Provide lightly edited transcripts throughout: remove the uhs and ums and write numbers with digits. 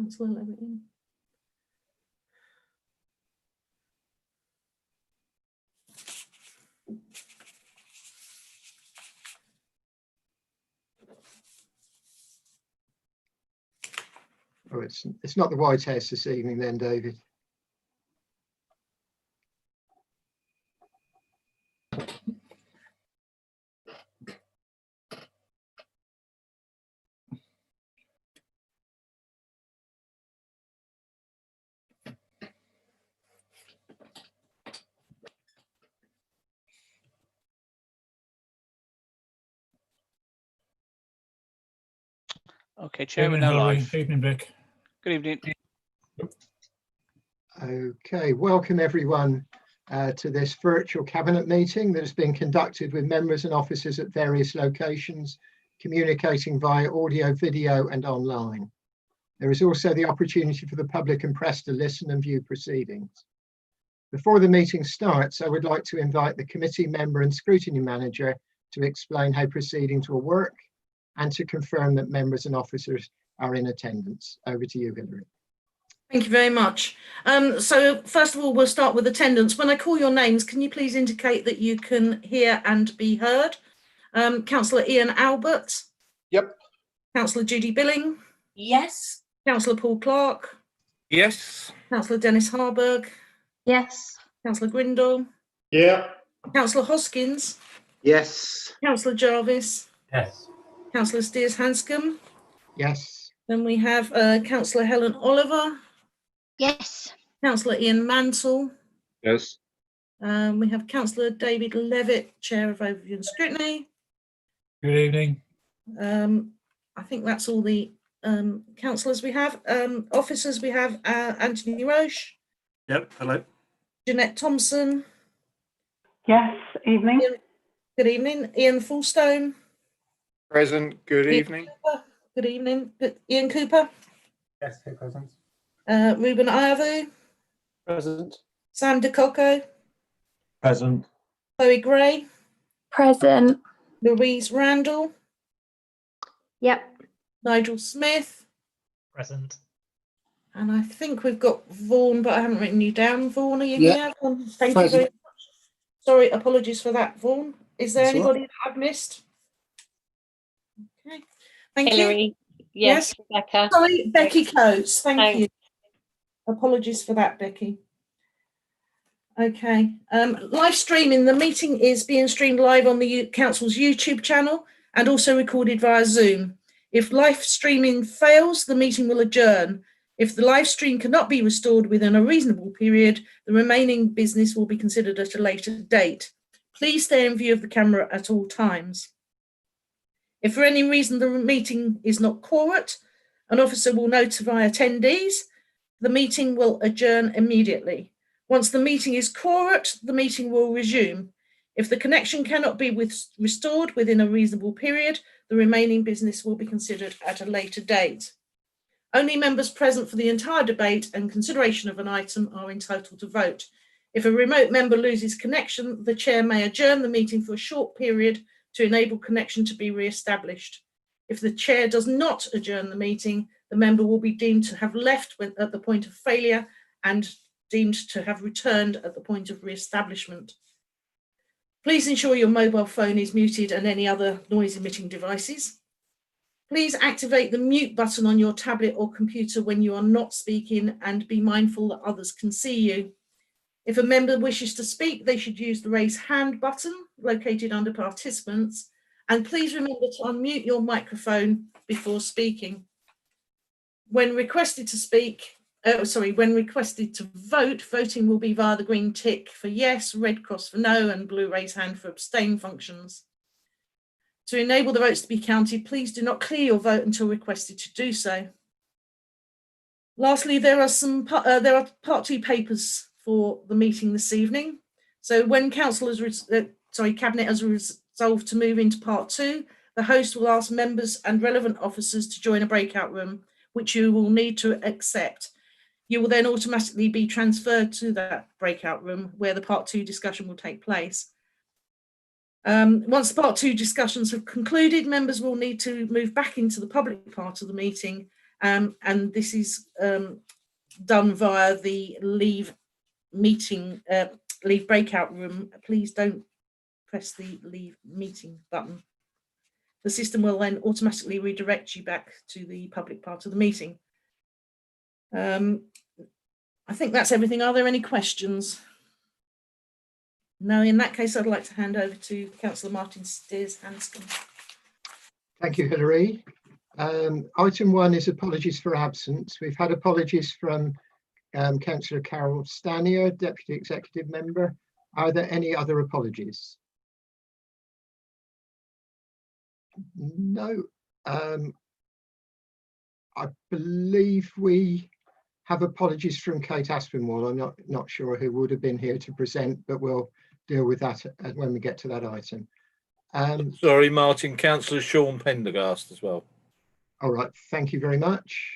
Councillor Levitt in. Oh, it's not the White House this evening then, David. Okay, Chair, we're now live. Evening, Vic. Good evening. Okay, welcome everyone to this virtual cabinet meeting that has been conducted with members and officers at various locations, communicating via audio, video and online. There is also the opportunity for the public and press to listen and view proceedings. Before the meeting starts, I would like to invite the committee member and scrutiny manager to explain how proceedings will work and to confirm that members and officers are in attendance. Over to you, Hilary. Thank you very much. So first of all, we'll start with attendance. When I call your names, can you please indicate that you can hear and be heard? Councillor Ian Albert? Yep. Councillor Judy Billing? Yes. Councillor Paul Clark? Yes. Councillor Dennis Harburg? Yes. Councillor Grindle? Yeah. Councillor Hoskins? Yes. Councillor Jarvis? Yes. Councillor Steers Hanscom? Yes. Then we have Councillor Helen Oliver? Yes. Councillor Ian Mansell? Yes. We have Councillor David Levitt, Chair of Overview and Scrutiny. Good evening. I think that's all the councillors we have. Officers, we have Anthony Roche. Yep. Hello. Jeanette Thompson. Yes, evening. Good evening. Ian Fullstone. Present. Good Ian evening. Cooper. Good evening. Ian Cooper. Yes, present. Ruben Ayavu. Present. Sam DeCocco. Present. Chloe Gray. Present. Louise Randall. Yep. Nigel Smith. Present. And I think we've got Vaughan, but I haven't written you down. Vaughan, are you Yeah. here? Thank you very much. Sorry, apologies for that, Vaughan. Is there That's all right. anybody that I've missed? Okay, thank you. Hillary. Yes. Rebecca. Sorry, Becky Coates. Thank Thanks. you. Apologies for that, Becky. Okay, live streaming. The meeting is being streamed live on the Council's YouTube channel and also recorded via Zoom. If live streaming fails, the meeting will adjourn. If the live stream cannot be restored within a reasonable period, the remaining business will be considered at a later date. Please stay in view of the camera at all times. If for any reason the meeting is not quorate, an officer will notify attendees. The meeting will adjourn immediately. Once the meeting is quorate, the meeting will resume. If the connection cannot be restored within a reasonable period, the remaining business will be considered at a later date. Only members present for the entire debate and consideration of an item are entitled to vote. If a remote member loses connection, the chair may adjourn the meeting for a short period to enable connection to be re-established. If the chair does not adjourn the meeting, the member will be deemed to have left at the point of failure and deemed to have returned at the point of re-establishment. Please ensure your mobile phone is muted and any other noise-emitting devices. Please activate the mute button on your tablet or computer when you are not speaking and be mindful that others can see you. If a member wishes to speak, they should use the raise hand button located under participants, and please remember to unmute your microphone before speaking. When requested to speak, when requested to vote, voting will be via the green tick for yes, red cross for no, and blue raise hand for abstain functions. To enable the votes to be counted, please do not clear your vote until requested to do so. Lastly, there are part 2 papers for the meeting this evening. So when Cabinet has resolved to move into part 2, the host will ask members and relevant officers to join a breakout room, which you will need to accept. You will then automatically be transferred to that breakout room where the part 2 discussion will take place. Once part 2 discussions have concluded, members will need to move back into the public part of the meeting and this is done via the leave breakout room. Please don't press the leave meeting button. The system will then automatically redirect you back to the public part of the meeting. I think that's everything. Are there any questions? No, in that case, I'd like to hand over to Councillor Martin Steers-Hanscom. Thank you, Hilary. Item 1 is apologies for absence. We've had apologies from Councillor Carol Stanier, Deputy Executive Member. Are there any other apologies? No. I believe we have apologies from Kate Aspinwall. I'm not sure who would have been here to present, but we'll deal with that when we get to that item. Sorry, Martin, Councillor Sean Pendergast as well. All right, thank you very much.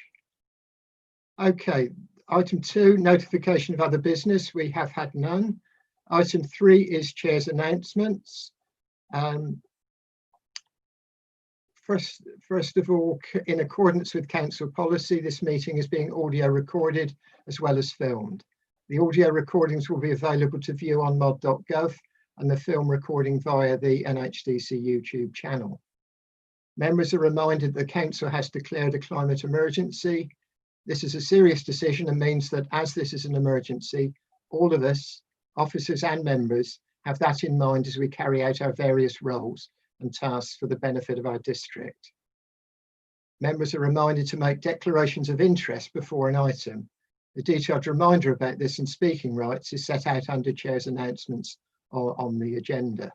Okay, item 2, notification of other business. We have had none. Item 3 is Chair's announcements. First of all, in accordance with council policy, this meeting is being audio recorded as well as filmed. The audio recordings will be available to view on mod.gov and the film recording via the NHDC YouTube channel. Members are reminded the council has declared a climate emergency. This is a serious decision and means that as this is an emergency, all of us, officers and members, have that in mind as we carry out our various roles and tasks for the benefit of our district. Members are reminded to make declarations of interest before an item. The detailed reminder about this and speaking rights is set out under Chair's announcements on the agenda.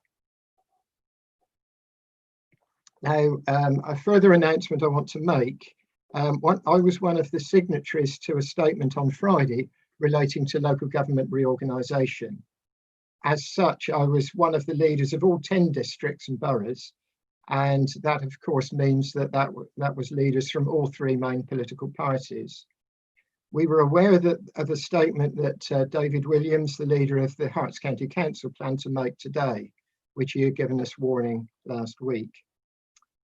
Now, a further announcement I want to make. I was one of the signatories to a statement on Friday relating to local government reorganisation. As such, I was one of the leaders of all 10 districts and boroughs, and that of course means that was leaders from all 3 main political parties. We were aware of a statement that David Williams, the leader of the Herts County Council, planned to make today, which he had given us warning last week.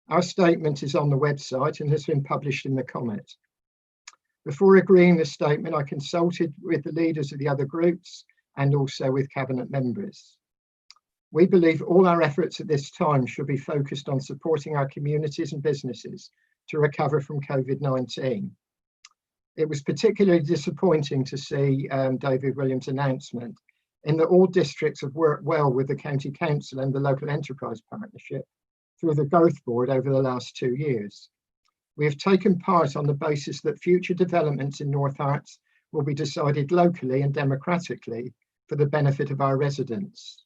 Our statement is on the website and has been published in the Comet. Before agreeing the statement, I consulted with the leaders of the other groups and also with cabinet members. We believe all our efforts at this time should be focused on supporting our communities and businesses to recover from COVID-19. It was particularly disappointing to see David Williams' announcement in that all districts have worked well with the County Council and the Local Enterprise Partnership through the Growth Board over the last 2 years. We have taken part on the basis that future developments in North Herts will be decided locally and democratically for the benefit of our residents.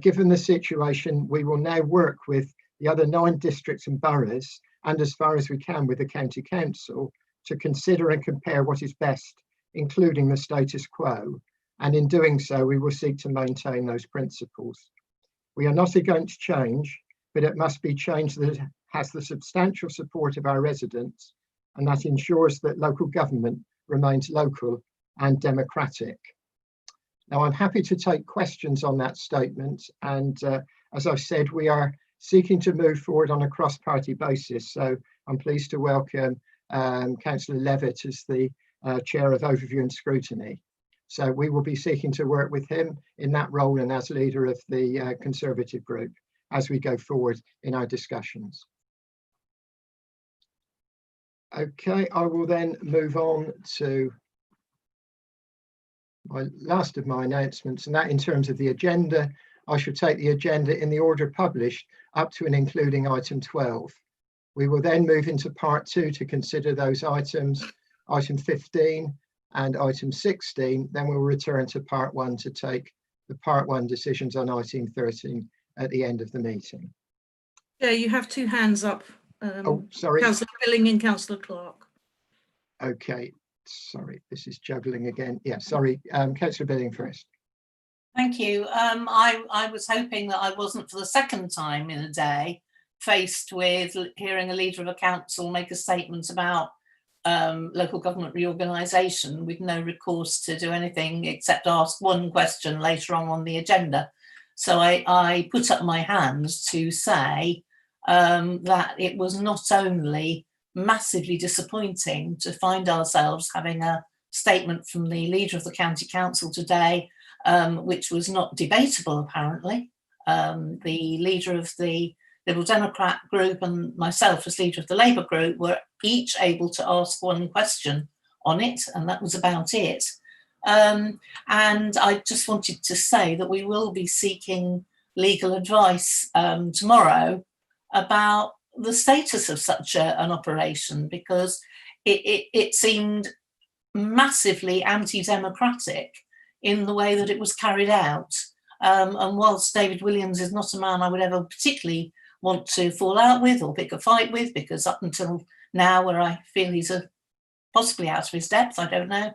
Given the situation, we will now work with the other 9 districts and boroughs, and as far as we can with the County Council, to consider and compare what is best, including the status quo. And in doing so, we will seek to maintain those principles. We are not going to change, but it must be change that has the substantial support of our residents and that ensures that local government remains local and democratic. Now, I'm happy to take questions on that statement, and as I've said, we are seeking to move forward on a cross-party basis, so I'm pleased to welcome Councillor Levitt as the Chair of Overview and Scrutiny. So we will be seeking to work with him in that role and as leader of the Conservative group as we go forward in our discussions. Okay, I will then move on to my last of my announcements, and that in terms of the agenda, I shall take the agenda in the order published up to and including item 12. We will then move into part 2 to consider those items, item 15 and item 16. Then we'll return to part 1 to take the part 1 decisions on item 13 at the end of the meeting. Yeah, you have 2 hands up. Oh, sorry. Councillor Billing and Councillor Clark. Okay, sorry, this is juggling again. Yeah, sorry, Councillor Billing first. Thank you. I was hoping that I wasn't for the second time in a day faced with hearing a leader of a council make a statement about local government reorganisation with no recourse to do anything except ask one question later on the agenda. So I put up my hand to say that it was not only massively disappointing to find ourselves having a statement from the leader of the county council today, which was not debatable apparently. The leader of the Liberal Democrat group and myself as leader of the Labour group were each able to ask one question on it, and that was about it. And I just wanted to say that we will be seeking legal advice tomorrow about the status of such an operation, because it seemed massively anti-democratic in the way that it was carried out. And whilst David Williams is not a man I would ever particularly want to fall out with or pick a fight with, because up until now, where I feel he's possibly out of his depth, I don't know,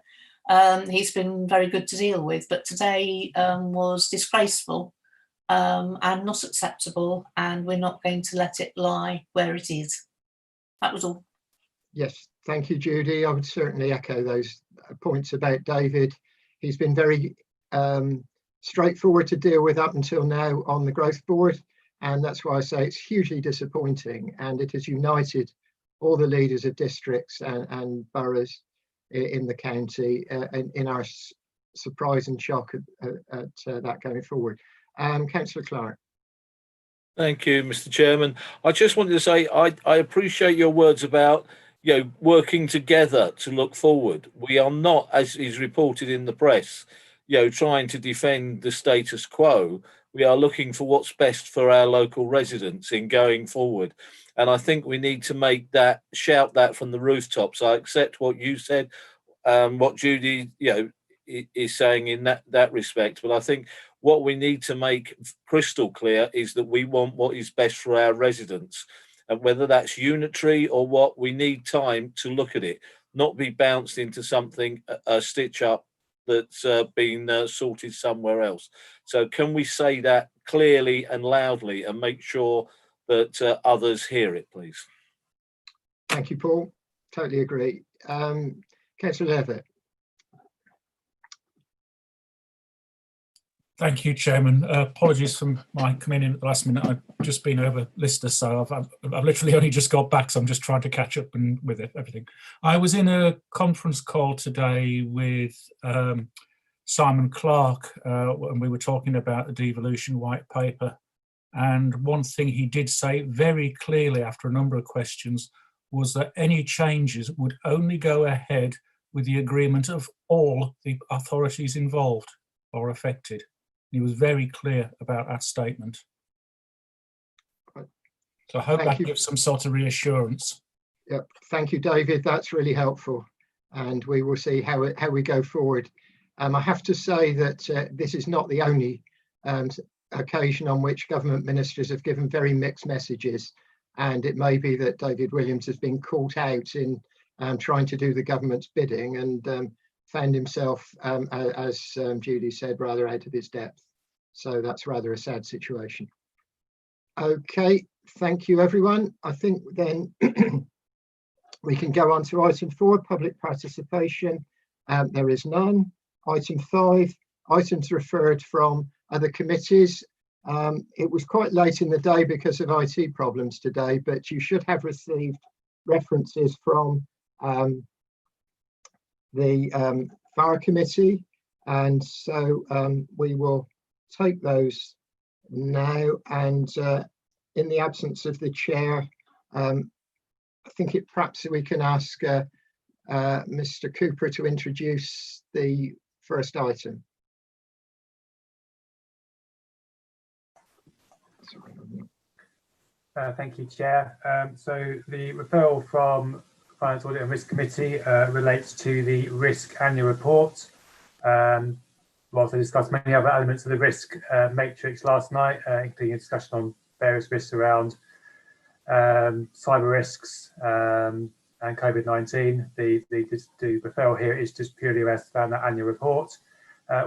he's been very good to deal with, but today was disgraceful and not acceptable, and we're not going to let it lie where it is. That was all. Yes, thank you, Judy. I would certainly echo those points about David. He's been very straightforward to deal with up until now on the growth board, and that's why I say it's hugely disappointing, and it has united all the leaders of districts and boroughs in the county in our surprise and shock at that going forward. Councillor Clark. Thank you, Mr. Chairman. I just wanted to say I appreciate your words about working together to look forward. We are not, as is reported in the press, trying to defend the status quo. We are looking for what's best for our local residents in going forward. And I think we need to shout that from the rooftops. I accept what you said, what Judy, is saying in that respect. But I think what we need to make crystal clear is that we want what is best for our residents. And whether that's unitary or what, we need time to look at it, not be bounced into something, a stitch up that's been sorted somewhere else. So can we say that clearly and loudly and make sure that others hear it, please? Thank you, Paul. Totally agree. Councillor Levitt. Thank you, Chairman. Apologies for my coming in at the last minute. I've just been over Lister, so I've literally only just got back, so I'm just trying to catch up with everything. I was in a conference call today with Simon Clarke, and we were talking about the devolution white paper. And one thing he did say very clearly after a number of questions was that any changes would only go ahead with the agreement of all the authorities involved or affected. He was very clear about that statement. So I hope that gives some sort of reassurance. Yep. Thank you, David. That's really helpful. And we will see how we go forward. I have to say that this is not the only occasion on which government ministers have given very mixed messages. And it may be that David Williams has been caught out in trying to do the government's bidding and found himself, as Judy said, rather out of his depth. So that's rather a sad situation. Okay, thank you, everyone. I think then we can go on to item 4, public participation. There is none. Item 5, items referred from other committees. It was quite late in the day because of IT problems today, but you should have received references from the Fire Committee, and so we will take those now. And in the absence of the chair, I think perhaps we can ask Mr. Cooper to introduce the first item. Thank you, Chair. So the referral from Finance Audit and Risk Committee relates to the risk annual report. We also discussed many other elements of the risk matrix last night, including a discussion on various risks around cyber risks and COVID-19. The referral here is just purely around that annual report,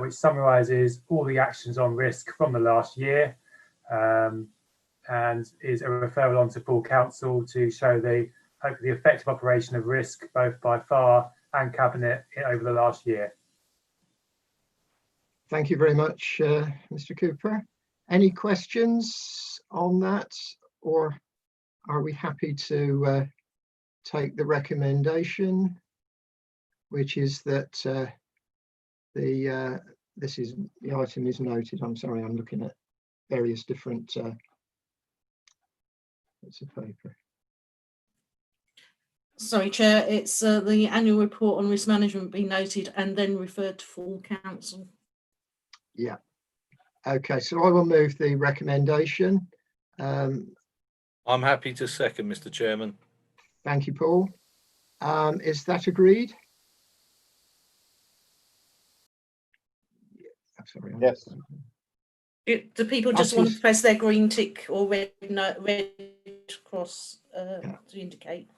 which summarises all the actions on risk from the last year, and is a referral on to full council to show hopefully the effective operation of risk both by FAR and Cabinet over the last year. Thank you very much, Mr. Cooper. Any questions on that, or are we happy to take the recommendation, which is that the item is noted. I'm sorry, I'm looking at various different bits of paper. Sorry, Chair, it's the annual report on risk management be noted and then referred to full council. Yeah. Okay, so I will move the recommendation. I'm happy to second, Mr. Chairman. Thank you, Paul. Is that agreed? Yeah, sorry. Yes. Do people just want to press their green tick or red cross to indicate?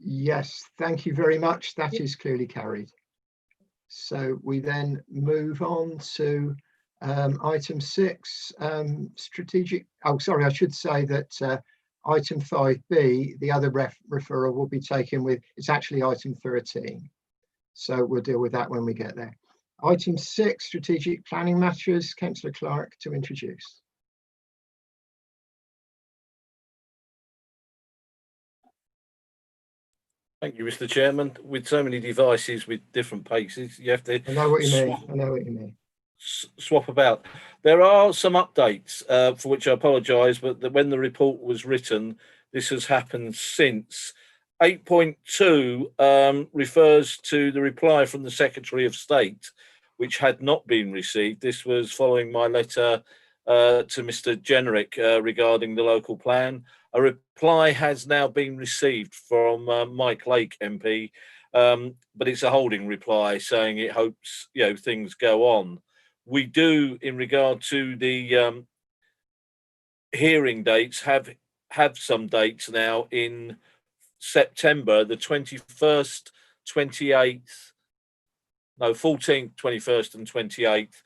Yes, thank you very much. That is clearly carried. So we then move on to item 6, strategic. Oh, sorry, I should say that item 5B, the other referral will be taken with, it's actually item 13. So we'll deal with that when we get there. Item 6, strategic planning matters, Councillor Clark to introduce. Thank you, Mr. Chairman. With so many devices with different paces, you have to I know what you mean. I know what you mean. Swap about. There are some updates for which I apologise, but when the report was written, this has happened since. 8.2 refers to the reply from the Secretary of State, which had not been received. This was following my letter to Mr. Generick regarding the local plan. A reply has now been received from Mike Lake MP, but it's a holding reply saying it hopes things go on. We do, in regard to the hearing dates, have some dates now in September, the 21st, 28th, no, 14th, 21st and 28th,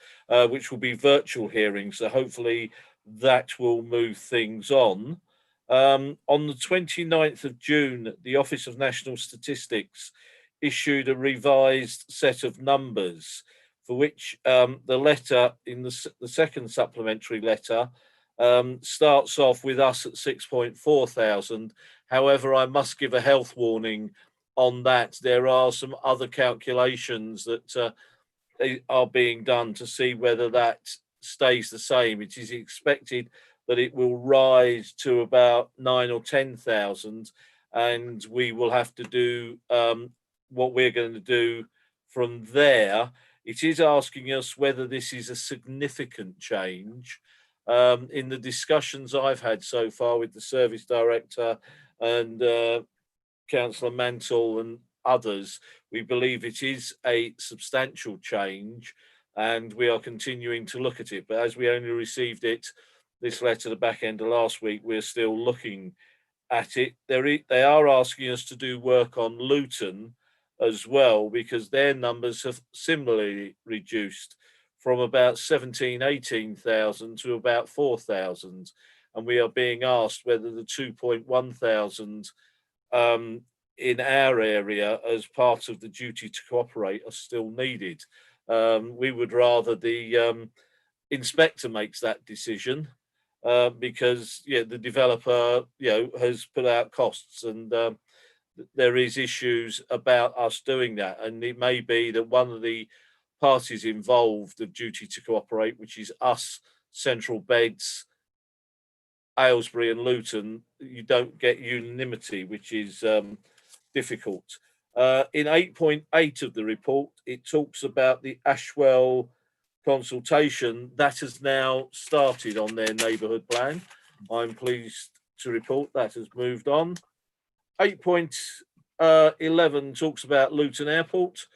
which will be virtual hearings. So hopefully that will move things on. On the 29th of June, the Office of National Statistics issued a revised set of numbers for which the letter in the second supplementary letter starts off with us at 6.4 thousand. However, I must give a health warning on that. There are some other calculations that are being done to see whether that stays the same. It is expected that it will rise to about 9 or 10,000, and we will have to do what we're going to do from there. It is asking us whether this is a significant change. In the discussions I've had so far with the service director and Councillor Mantle and others, we believe it is a substantial change, and we are continuing to look at it. But as we only received this letter the back end of last week, we're still looking at it. They are asking us to do work on Luton as well, because their numbers have similarly reduced from about 18,000 to about 4,000. And we are being asked whether the 2.1 thousand in our area as part of the duty to cooperate are still needed. We would rather the inspector makes that decision because the developer has put out costs, and there is issues about us doing that. And it may be that one of the parties involved of duty to cooperate, which is us, Central Beds, Aylesbury and Luton, you don't get unanimity, which is difficult. In 8.8 of the report, it talks about the Ashwell consultation that has now started on their neighbourhood plan. I'm pleased to report that has moved on. 8.11 talks about Luton Airport.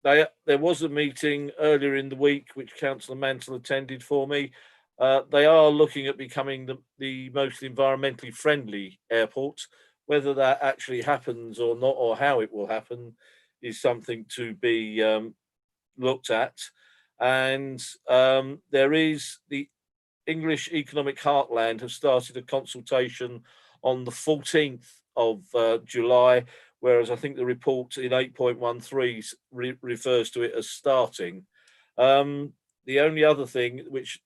There was a meeting earlier in the week which Councillor Mantle attended for me. They are looking at becoming the most environmentally friendly airport. Whether that actually happens or not, or how it will happen, is something to be looked at. And there is the English Economic Heartland have started a consultation on the 14th of July, whereas I think the report in 8.13 refers to it as starting. The only other thing which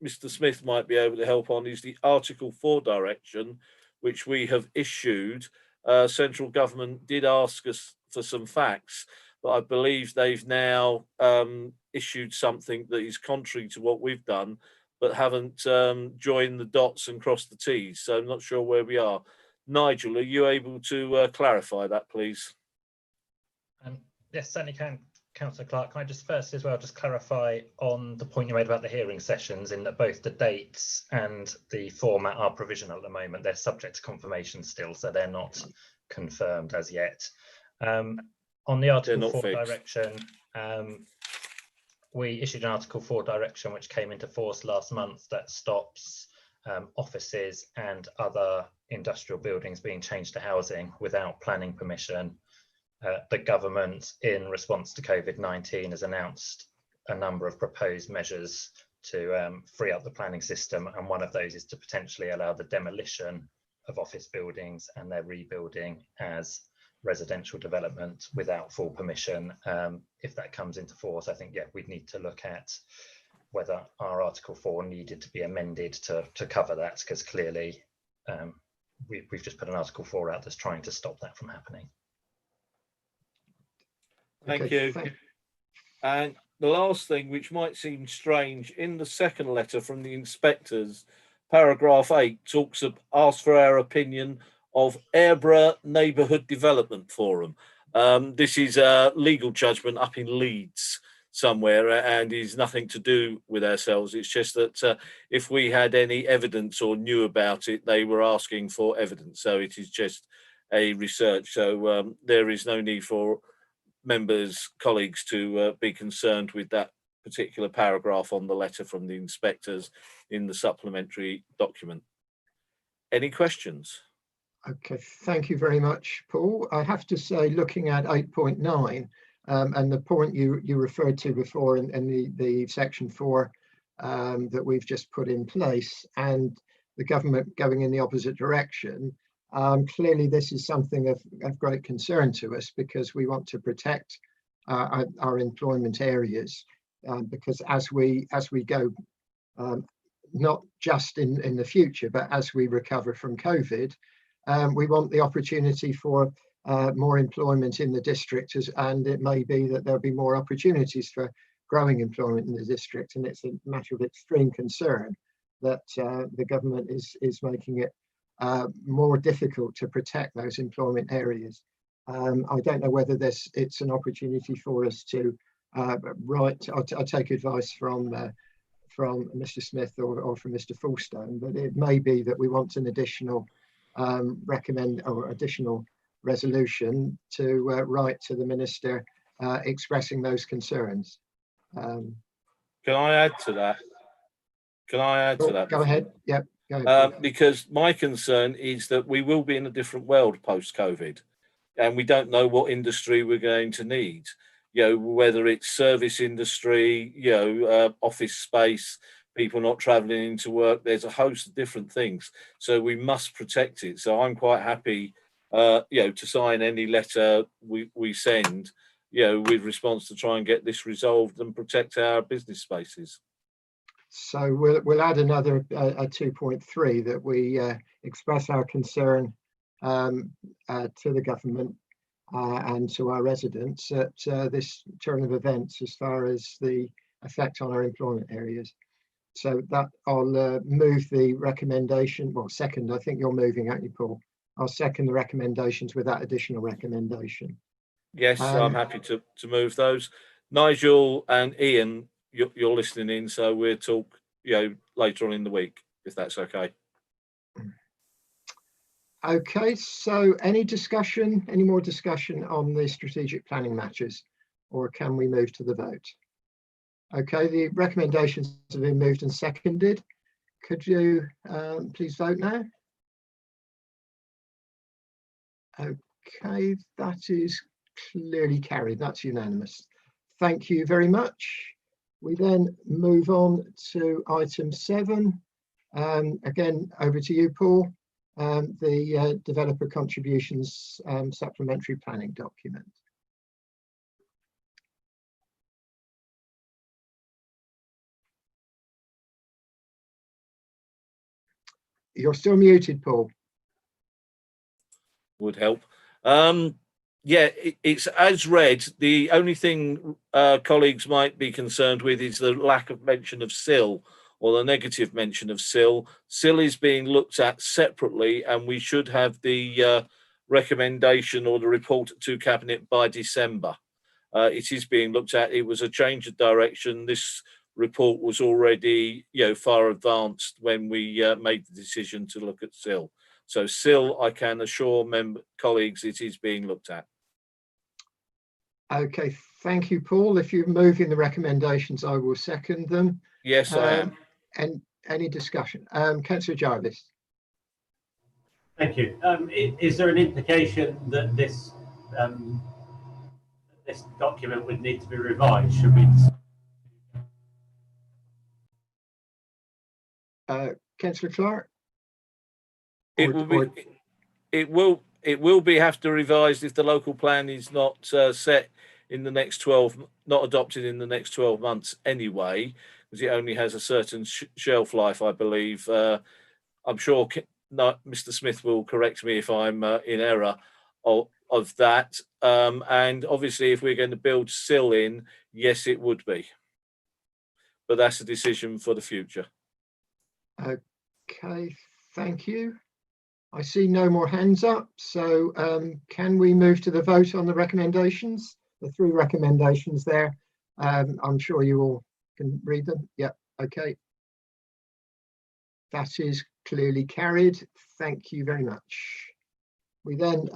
Mr. Smith might be able to help on is the Article 4 direction, which we have issued central government did ask us for some facts, but I believe they've now issued something that is contrary to what we've done, but haven't joined the dots and crossed the T's. So I'm not sure where we are. Nigel, are you able to clarify that, please? Yes, certainly can, Councillor Clark. Can I just first as well just clarify on the point you made about the hearing sessions, in that both the dates and the format are provisional at the moment. They're subject to confirmation still, so they're not confirmed as yet. On the Article 4 direction, we issued an Article 4 direction which came into force last month that stops offices and other industrial buildings being changed to housing without planning permission. The government, in response to COVID-19, has announced a number of proposed measures to free up the planning system, and one of those is to potentially allow the demolition of office buildings and their rebuilding as residential development without full permission. If that comes into force, I think, yeah, we'd need to look at whether our Article 4 needed to be amended to cover that, because clearly we've just put an Article 4 out that's trying to stop that from happening. Thank you. And the last thing, which might seem strange, in the second letter from the inspectors, paragraph 8 asks for our opinion of Airborough Neighbourhood Development Forum. This is a legal judgment up in Leeds somewhere, and is nothing to do with ourselves. It's just that if we had any evidence or knew about it, they were asking for evidence. So it is just a research. So there is no need for members, colleagues, to be concerned with that particular paragraph on the letter from the inspectors in the supplementary document. Any questions? Okay, thank you very much, Paul. I have to say, looking at 8.9 and the point you referred to before in the section 4 that we've just put in place, and the government going in the opposite direction, clearly this is something of great concern to us, because we want to protect our employment areas, because as we go, not just in the future, but as we recover from COVID, we want the opportunity for more employment in the district, and it may be that there'll be more opportunities for growing employment in the district, and it's a matter of extreme concern that the government is making it more difficult to protect those employment areas. I don't know whether it's an opportunity for us to write. I'll take advice from Mr. Smith or from Mr. Fullstone, but it may be that we want an additional additional resolution to write to the minister expressing those concerns. Can I add to that? Go ahead. Yep. Go ahead. Because my concern is that we will be in a different world post-COVID, and we don't know what industry we're going to need. Whether it's service industry, office space, people not travelling into work. There's a host of different things, so we must protect it. So I'm quite happy, to sign any letter we send, with response to try and get this resolved and protect our business spaces. So we'll add another a 2.3 that we express our concern to the government and to our residents at this turn of events as far as the effect on our employment areas. So that I'll move the recommendation, well, second, I think you're moving, aren't you, Paul? I'll second the recommendations with that additional recommendation. Yes, I'm happy to move those. Nigel and Ian, you're listening in, so we'll talk, later on in the week, if that's okay. Okay, so any more discussion on the strategic planning matters, or can we move to the vote? Okay, the recommendations have been moved and seconded. Could you please vote now? Okay, that is clearly carried. That's unanimous. Thank you very much. We then move on to item 7. Again, over to you, Paul. The developer contributions supplementary planning document. You're still muted, Paul. would help. Yeah, it's as read. The only thing colleagues might be concerned with is the lack of mention of SIL, or the negative mention of SIL. SIL is being looked at separately, and we should have the recommendation or the report to Cabinet by December. It is being looked at. It was a change of direction. This report was already, far advanced when we made the decision to look at SIL. So SIL, I can assure colleagues, it is being looked at. Okay, thank you, Paul. If you're moving the recommendations, I will second them. Yes, I am. And any discussion? Councillor Jarvis. Thank you. Is there an implication that this this document would need to be revised? Should we? Councillor Clark. It will be have to revise if the local plan is not set in the next 12, not adopted in the next 12 months anyway, because it only has a certain shelf life, I believe. I'm sure Mr. Smith will correct me if I'm in error of that. And obviously, if we're going to build SIL in, yes, it would be. But that's a decision for the future. Okay, thank you. I see no more hands up, so can we move to the vote on the recommendations? The 3 recommendations there. I'm sure you all can read them. Yep, okay. That is clearly carried. Thank you very much. We then,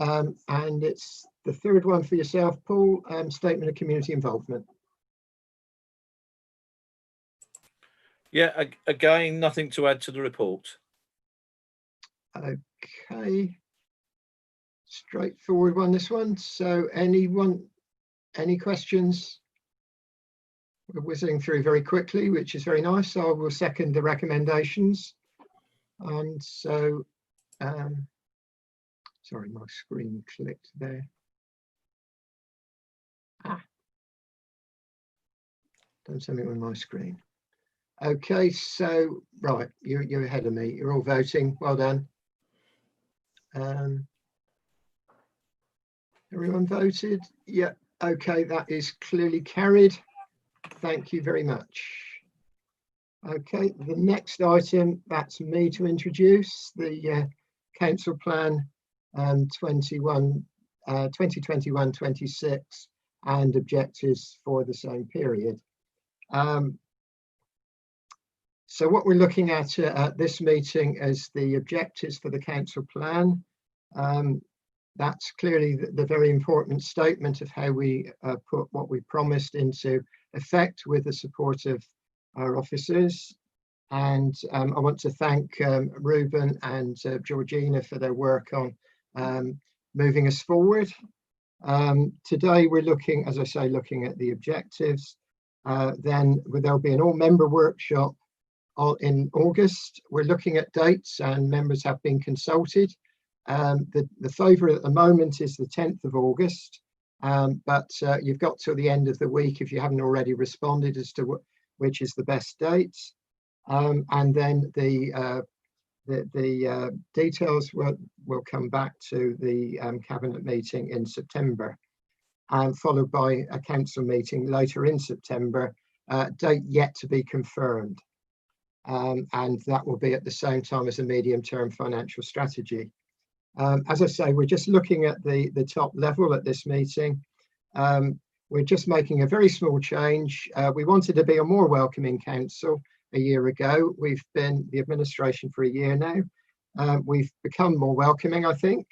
and it's the 3rd one for yourself, Paul, statement of community involvement. Yeah, again, nothing to add to the report. Okay, straightforward one, this one. So any questions? We're whizzing through very quickly, which is very nice. So I will second the recommendations. And so, sorry, my screen clicked there. Done something with my screen. Okay, so right, you're ahead of me. You're all voting. Well done. Everyone voted? Yeah. Okay, that is clearly carried. Thank you very much. Okay, the next item, that's me to introduce the Council Plan 2021-26 and objectives for the same period. So what we're looking at this meeting is the objectives for the Council Plan. That's clearly the very important statement of how we put what we promised into effect with the support of our officers. And I want to thank Ruben and Georgina for their work on moving us forward. Today we're looking, as I say, looking at the objectives. Then there'll be an all-member workshop in August. We're looking at dates and members have been consulted. The favourite at the moment is the 10th of August, but you've got till the end of the week if you haven't already responded as to which is the best date. And then the details will come back to the Cabinet meeting in September, and followed by a council meeting later in September, date yet to be confirmed. And that will be at the same time as a medium-term financial strategy. As I say, we're just looking at the top level at this meeting. We're just making a very small change. We wanted to be a more welcoming council a year ago. We've been the administration for a year now. We've become more welcoming, I think,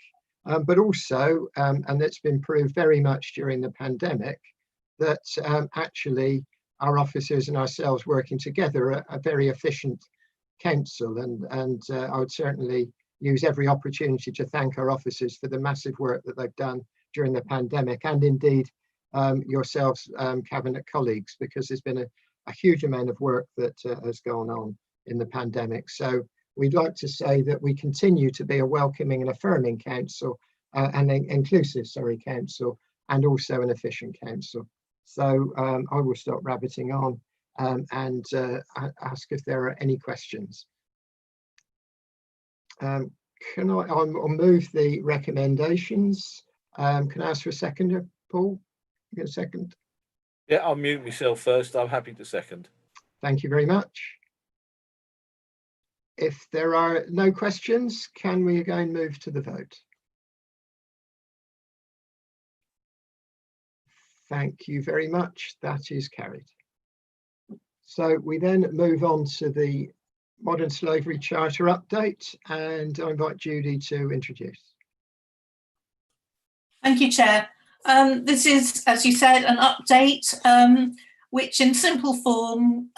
but also, and it's been proved very much during the pandemic, that actually our officers and ourselves working together are a very efficient council. And I would certainly use every opportunity to thank our officers for the massive work that they've done during the pandemic, and indeed yourselves, Cabinet colleagues, because there's been a huge amount of work that has gone on in the pandemic. So we'd like to say that we continue to be a welcoming and affirming council, and an inclusive, council, and also an efficient council. So I will stop rabbiting on and ask if there are any questions. I'll move the recommendations. Can I ask for a seconder, Paul? You get a second? Yeah, I'll mute myself first. I'm happy to second. Thank you very much. If there are no questions, can we again move to the vote? Thank you very much. That is carried. So we then move on to the Modern Slavery Charter update, and I invite Judy to introduce. Thank you, Chair. This is, as you said, an update which in simple form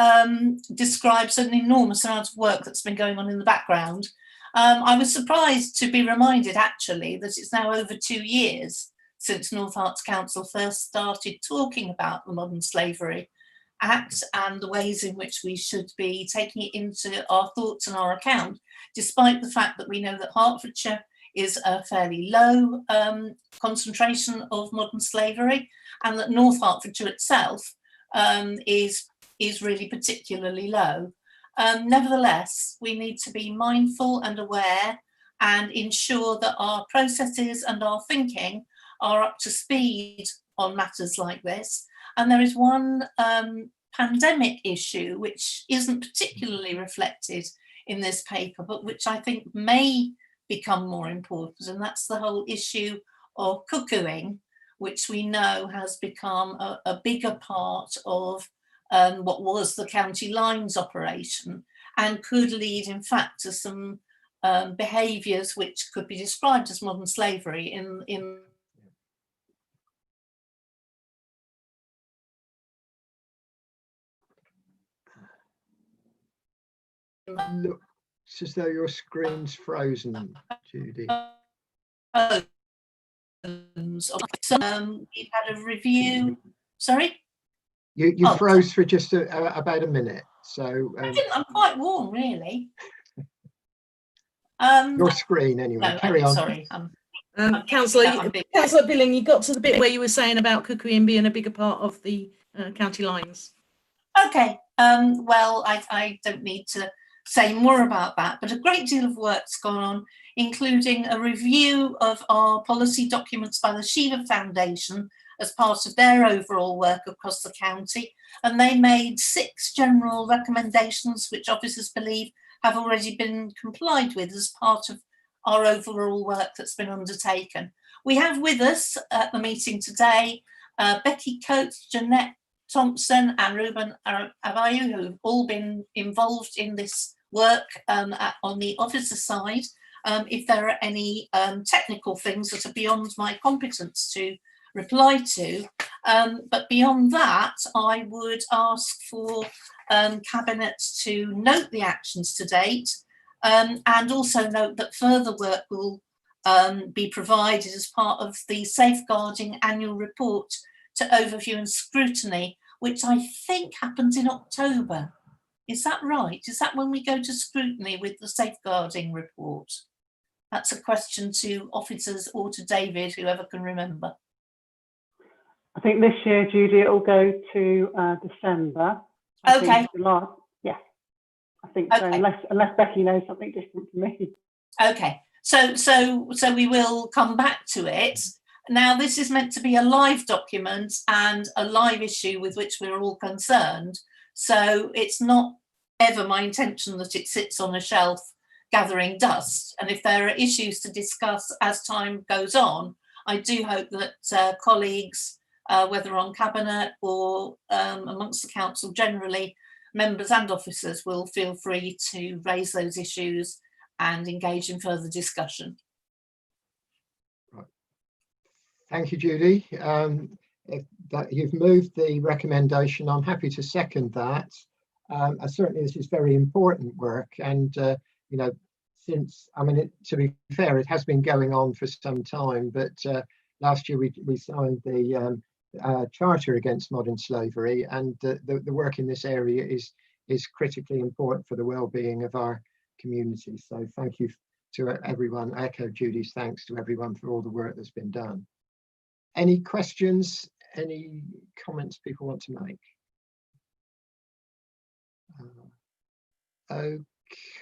describes an enormous amount of work that's been going on in the background. I was surprised to be reminded actually that it's now over 2 years since North Arts Council first started talking about the Modern Slavery Act and the ways in which we should be taking it into our thoughts and our account, despite the fact that we know that Hertfordshire is a fairly low concentration of modern slavery, and that North Hertfordshire itself is really particularly low. Nevertheless, we need to be mindful and aware and ensure that our processes and our thinking are up to speed on matters like this. And there is one pandemic issue which isn't particularly reflected in this paper, but which I think may become more important, and that's the whole issue of cuckooing, which we know has become a bigger part of what was the county lines operation, and could lead in fact to some behaviours which could be described as modern slavery in Looks as though your screen's frozen, Judy. We've had a review. Sorry? You froze for just about a minute. So I'm quite warm, really. Your screen, anyway. No, Carry on. Sorry. Councillor Billing, you got to the bit where you were saying about cuckooing being a bigger part of the county lines. Okay. Well, I don't need to say more about that, but a great deal of work's gone on, including a review of our policy documents by the Shiva Foundation as part of their overall work across the county. And they made 6 general recommendations, which officers believe have already been complied with as part of our overall work that's been undertaken. We have with us at the meeting today, Becky Coates, Jeanette Thompson and Ruben Avayu, who've all been involved in this work on the officer side. If there are any technical things that are beyond my competence to reply to, but beyond that, I would ask for Cabinet to note the actions to date, and also note that further work will be provided as part of the Safeguarding Annual Report to Overview and Scrutiny, which I think happens in October. Is that right? Is that when we go to scrutiny with the safeguarding report? That's a question to officers or to David, whoever can remember. I think this year, Judy, it will go to December. Okay. Yes, I think so. Okay. Unless Becky knows something different from me. Okay. So we will come back to it. Now, this is meant to be a live document and a live issue with which we're all concerned. So it's not ever my intention that it sits on a shelf gathering dust. And if there are issues to discuss as time goes on, I do hope that colleagues, whether on Cabinet or amongst the council generally, members and officers will feel free to raise those issues and engage in further discussion. Right. Thank you, Judy. That you've moved the recommendation, I'm happy to second that. Certainly this is very important work, and you know, since, I mean, to be fair, it has been going on for some time, but last year we signed the Charter Against Modern Slavery, and the work in this area is critically important for the well-being of our community. So thank you to everyone. I echo Judy's thanks to everyone for all the work that's been done. Any questions? Any comments people want to make?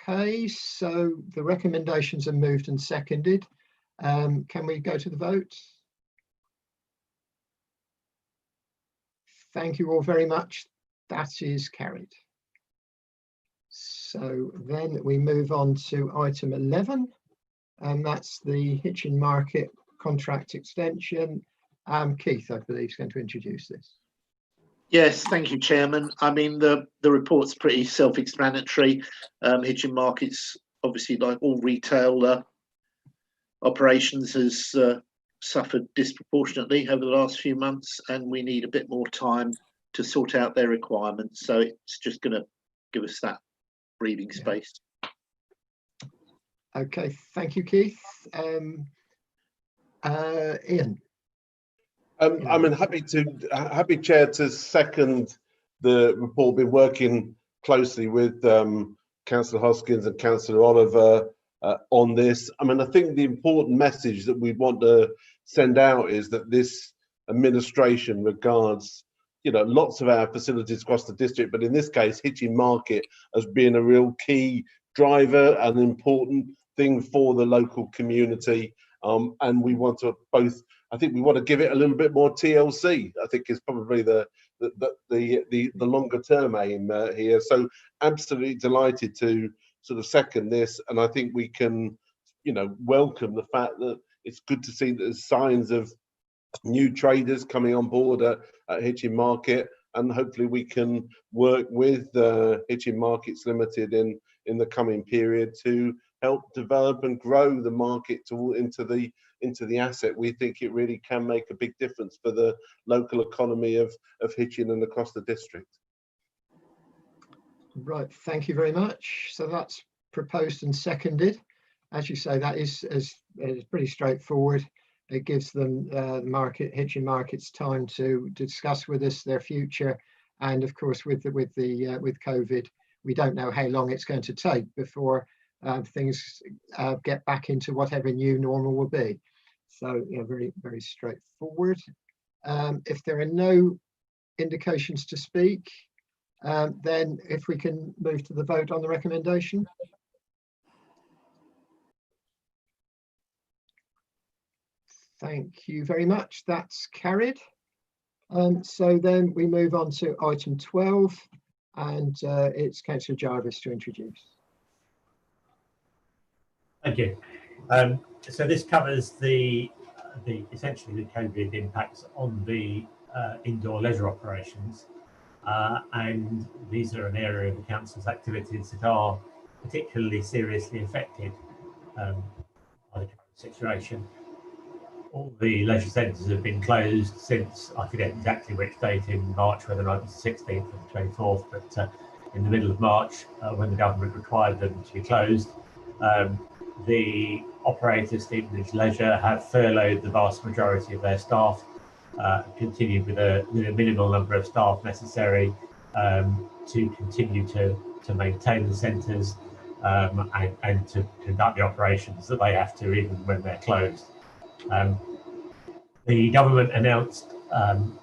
Okay, so the recommendations are moved and seconded. Can we go to the vote? Thank you all very much. That is carried. So then we move on to item 11, and that's the Hitchin Market contract extension. Keith, I believe, is going to introduce this. Yes, thank you, Chairman. I mean, the report's pretty self-explanatory. Hitchin Markets, obviously, like all retail operations, has suffered disproportionately over the last few months, and we need a bit more time to sort out their requirements. So it's just going to give us that breathing space. Okay, thank you, Keith. Ian. I'm happy, Chair, to second the report. Been working closely with Councillor Hoskins and Councillor Oliver on this. I mean, I think the important message that we want to send out is that this administration regards, you know, lots of our facilities across the district, but in this case, Hitchin Market as being a real key driver and important thing for the local community. And we want to both, I think we want to give it a little bit more TLC, I think is probably the longer term aim here. So absolutely delighted to sort of second this. And I think we can, you know, welcome the fact that it's good to see that there's signs of new traders coming on board at Hitchin Market, and hopefully we can work with Hitchin Markets Limited in the coming period to help develop and grow the market into the asset. We think it really can make a big difference for the local economy of Hitchin and across the district. Right, thank you very much. So that's proposed and seconded. As you say, that is pretty straightforward. It gives them Hitchin Markets time to discuss with us their future, and of course with COVID, we don't know how long it's going to take before things get back into whatever new normal will be. So yeah, very, very straightforward. If there are no indications to speak, then if we can move to the vote on the recommendation. Thank you very much. That's carried. So then we move on to item 12, and it's Councillor Jarvis to introduce. Thank you. So this covers essentially the COVID impacts on the indoor leisure operations, and these are an area of the council's activities that are particularly seriously affected by the current situation. All the leisure centres have been closed since, I forget exactly which date in March, whether it was the 16th or the 24th, but in the middle of March, when the government required them to be closed. The operators, Stevenage Leisure, have furloughed the vast majority of their staff, continued with a minimal number of staff necessary to continue to maintain the centres and to conduct the operations that they have to, even when they're closed. The government announced on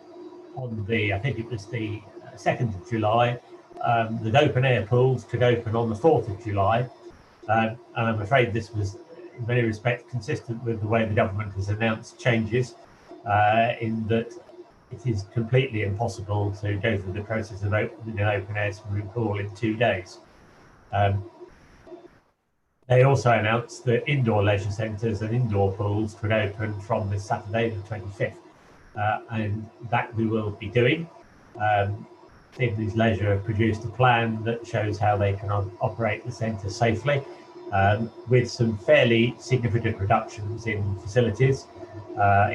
I think it was the 2nd of July, that open air pools could open on the 4th of July. And I'm afraid this was in many respects consistent with the way the government has announced changes, in that it is completely impossible to go through the process of opening an open air swimming pool in 2 days. They also announced that indoor leisure centres and indoor pools could open from this Saturday, the 25th, and that we will be doing. Stevenage Leisure have produced a plan that shows how they can operate the centre safely, with some fairly significant reductions in facilities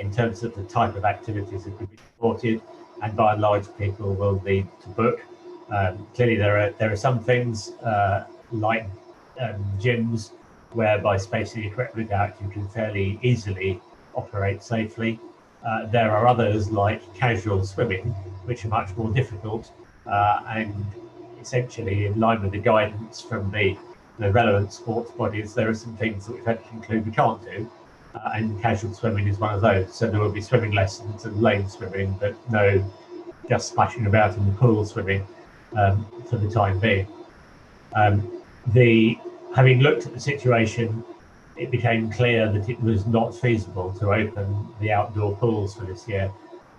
in terms of the type of activities that could be supported, and by and large people will need to book. Clearly there are some things like gyms, whereby spacing equipment out you can fairly easily operate safely. There are others like casual swimming, which are much more difficult, and essentially in line with the guidance from the relevant sports bodies, there are some things that we've had to conclude we can't do, and casual swimming is one of those. So there will be swimming lessons and lane swimming, but no just splashing about in the pool swimming for the time being. Having looked at the situation, it became clear that it was not feasible to open the outdoor pools for this year.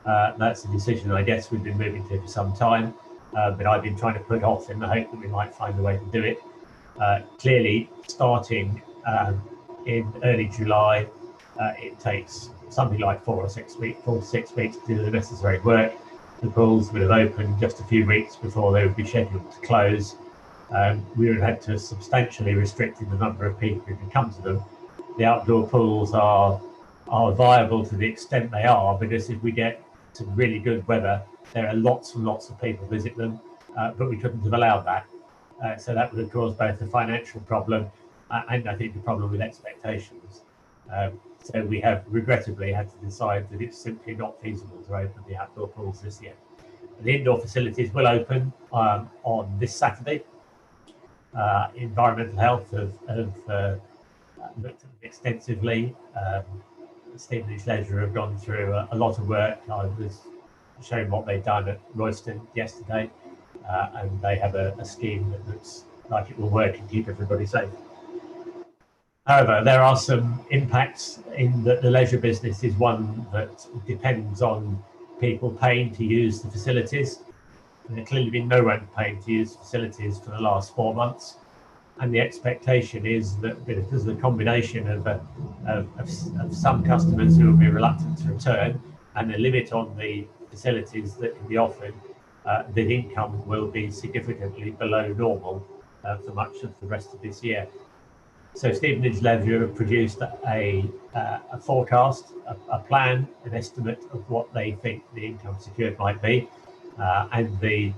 That's a decision I guess we've been moving to for some time, but I've been trying to put off in the hope that we might find a way to do it. Clearly, starting in early July, it takes something like 4 to 6 weeks to do the necessary work. The pools would have opened just a few weeks before they would be scheduled to close. We would have had to substantially restrict the number of people who can come to them. The outdoor pools are viable to the extent they are, because if we get some really good weather, there are lots and lots of people visit them, but we couldn't have allowed that. So that would have caused both a financial problem and I think a problem with expectations. So we have regrettably had to decide that it's simply not feasible to open the outdoor pools this year. The indoor facilities will open on this Saturday. Environmental Health have looked at them extensively. Stevenage Leisure have gone through a lot of work. I was shown what they've done at Royston yesterday, and they have a scheme that looks like it will work and keep everybody safe. However, there are some impacts in that the leisure business is one that depends on people paying to use the facilities. There's clearly been no one paying to use facilities for the last 4 months, and the expectation is that because of the combination of some customers who will be reluctant to return and the limit on the facilities that can be offered, the income will be significantly below normal for much of the rest of this year. So Stevenage Leisure have produced a forecast, a plan, an estimate of what they think the income secured might be, and the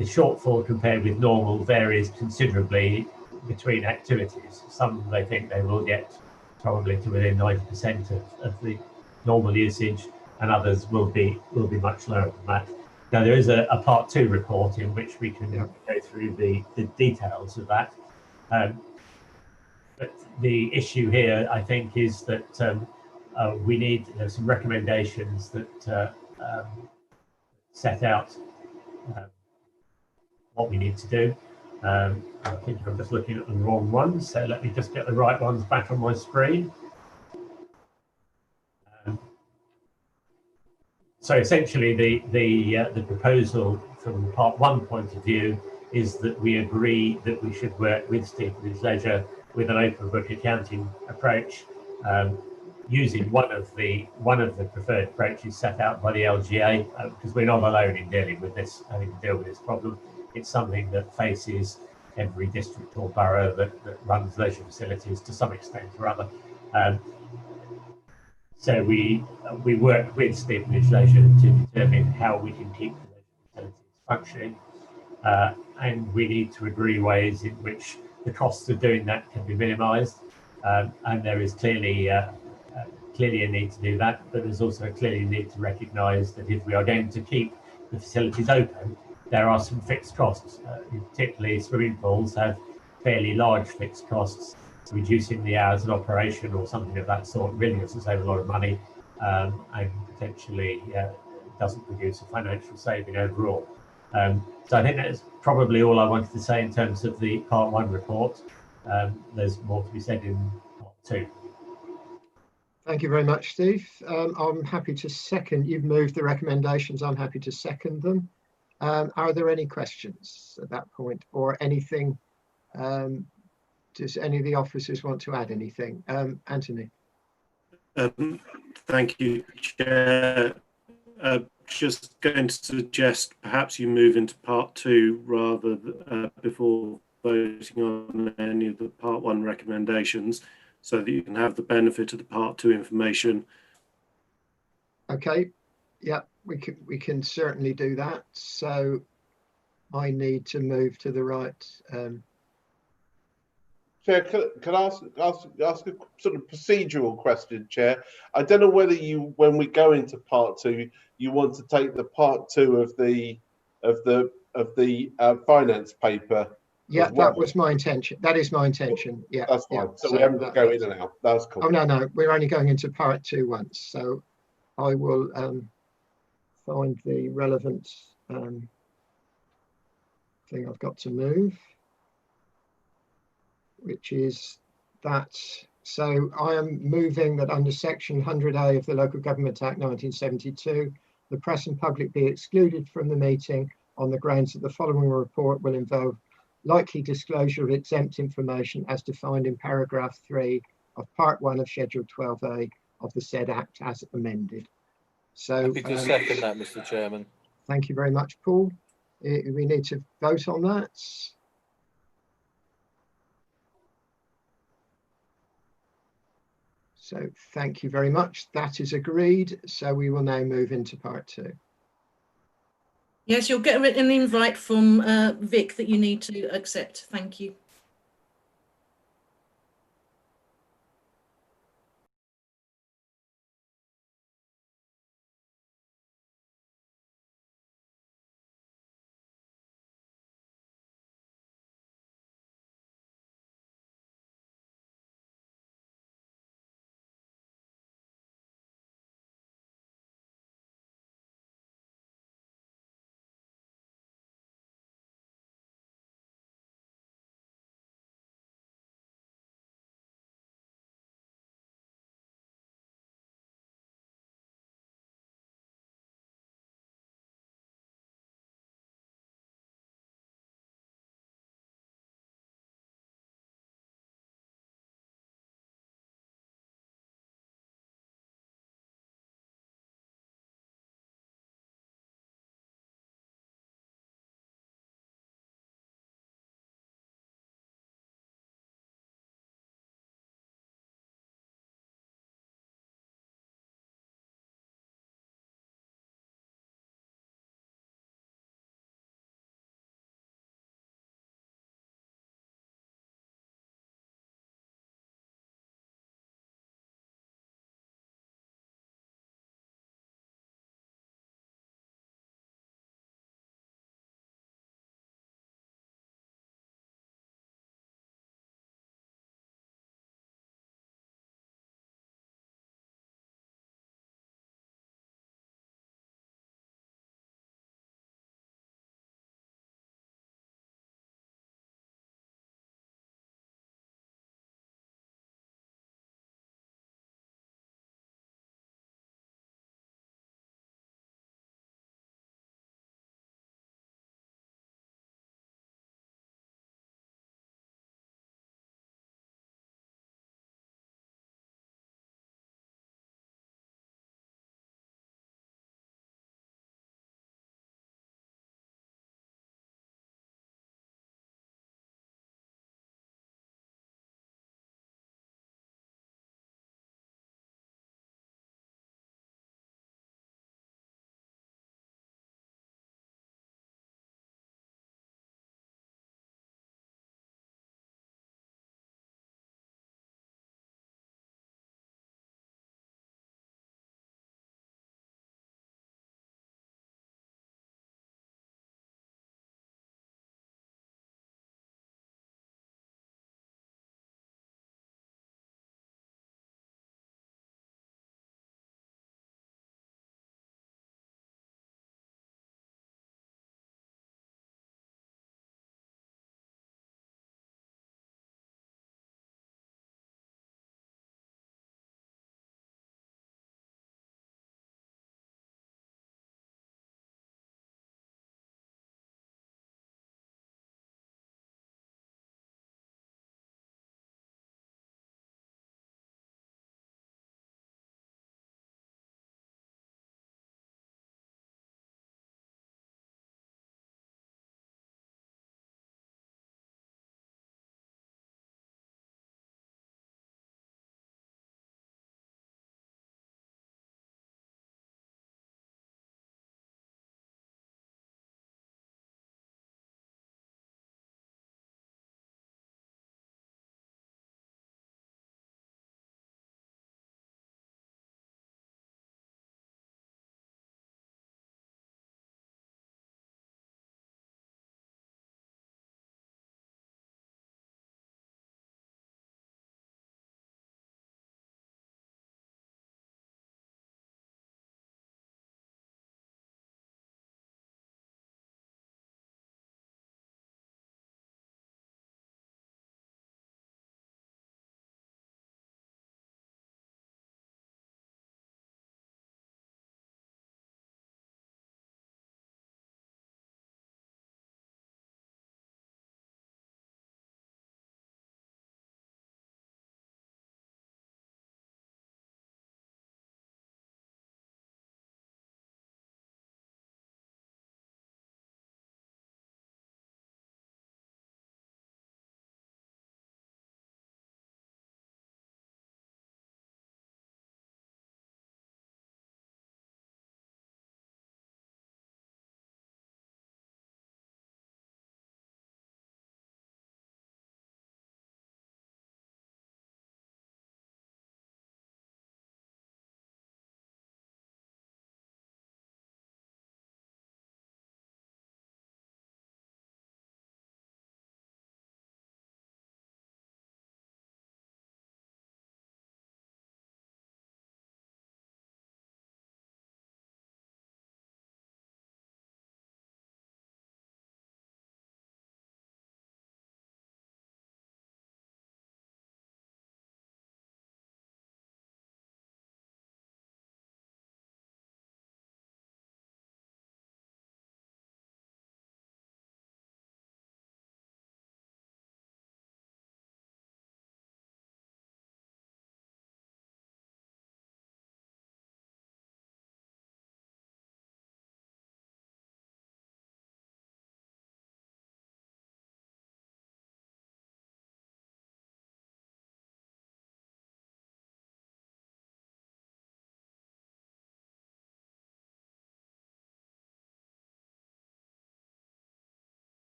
shortfall compared with normal varies considerably between activities. Some they think they will get probably to within 90% of the normal usage, and others will be much lower than that. Now there is a part 2 report in which we can go through the details of that. But the issue here, I think, is that there's some recommendations that set out what we need to do. I think I'm just looking at the wrong ones, so let me just get the right ones back on my screen. So essentially, the proposal from part 1 point of view is that we agree that we should work with Stevenage Leisure with an open book accounting approach, using one of the preferred approaches set out by the LGA, because we're not alone in dealing with this, having to deal with this problem. It's something that faces every district or borough that runs leisure facilities to some extent or other. So we work with Stevenage Leisure to determine how we can keep the leisure facilities functioning, and we need to agree ways in which the costs of doing that can be minimised, and there is clearly a need to do that, but there's also clearly a need to recognise that if we are going to keep the facilities open, there are some fixed costs. Particularly swimming pools have fairly large fixed costs. Reducing the hours of operation or something of that sort really has to save a lot of money, and potentially doesn't produce a financial saving overall. So I think that's probably all I wanted to say in terms of the part 1 report. There's more to be said in part 2. Thank you very much, Steve. I'm happy to second. You've moved the recommendations. I'm happy to second them. Are there any questions at that point or anything? Does any of the officers want to add anything? Anthony. Thank you, Chair. Just going to suggest perhaps you move into part 2 rather before voting on any of the part 1 recommendations, so that you can have the benefit of the part 2 information. Okay. Yeah, we can certainly do that. So I need to move to the right. Chair, can I ask a sort of procedural question, Chair? I don't know whether you, when we go into part 2, you want to take the part 2 of the finance paper. Yeah, that was my intention. That is my intention. Yeah, that's fine. Yeah. So we haven't to go in and out. That's cool. Oh no, we're only going into part 2 once. So I will find the relevant thing I've got to move. which is that. So I am moving that under section 100A of the Local Government Act 1972, the press and public be excluded from the meeting on the grounds that the following report will involve likely disclosure of exempt information as defined in paragraph 3 of part 1 of schedule 12A of the said act as amended. So Happy to second that, Mr. Chairman. thank you very much, Paul. We need to vote on that. So thank you very much. That is agreed. So we will now move into part 2. Yes, you'll get an invite from Vic that you need to accept. Thank you.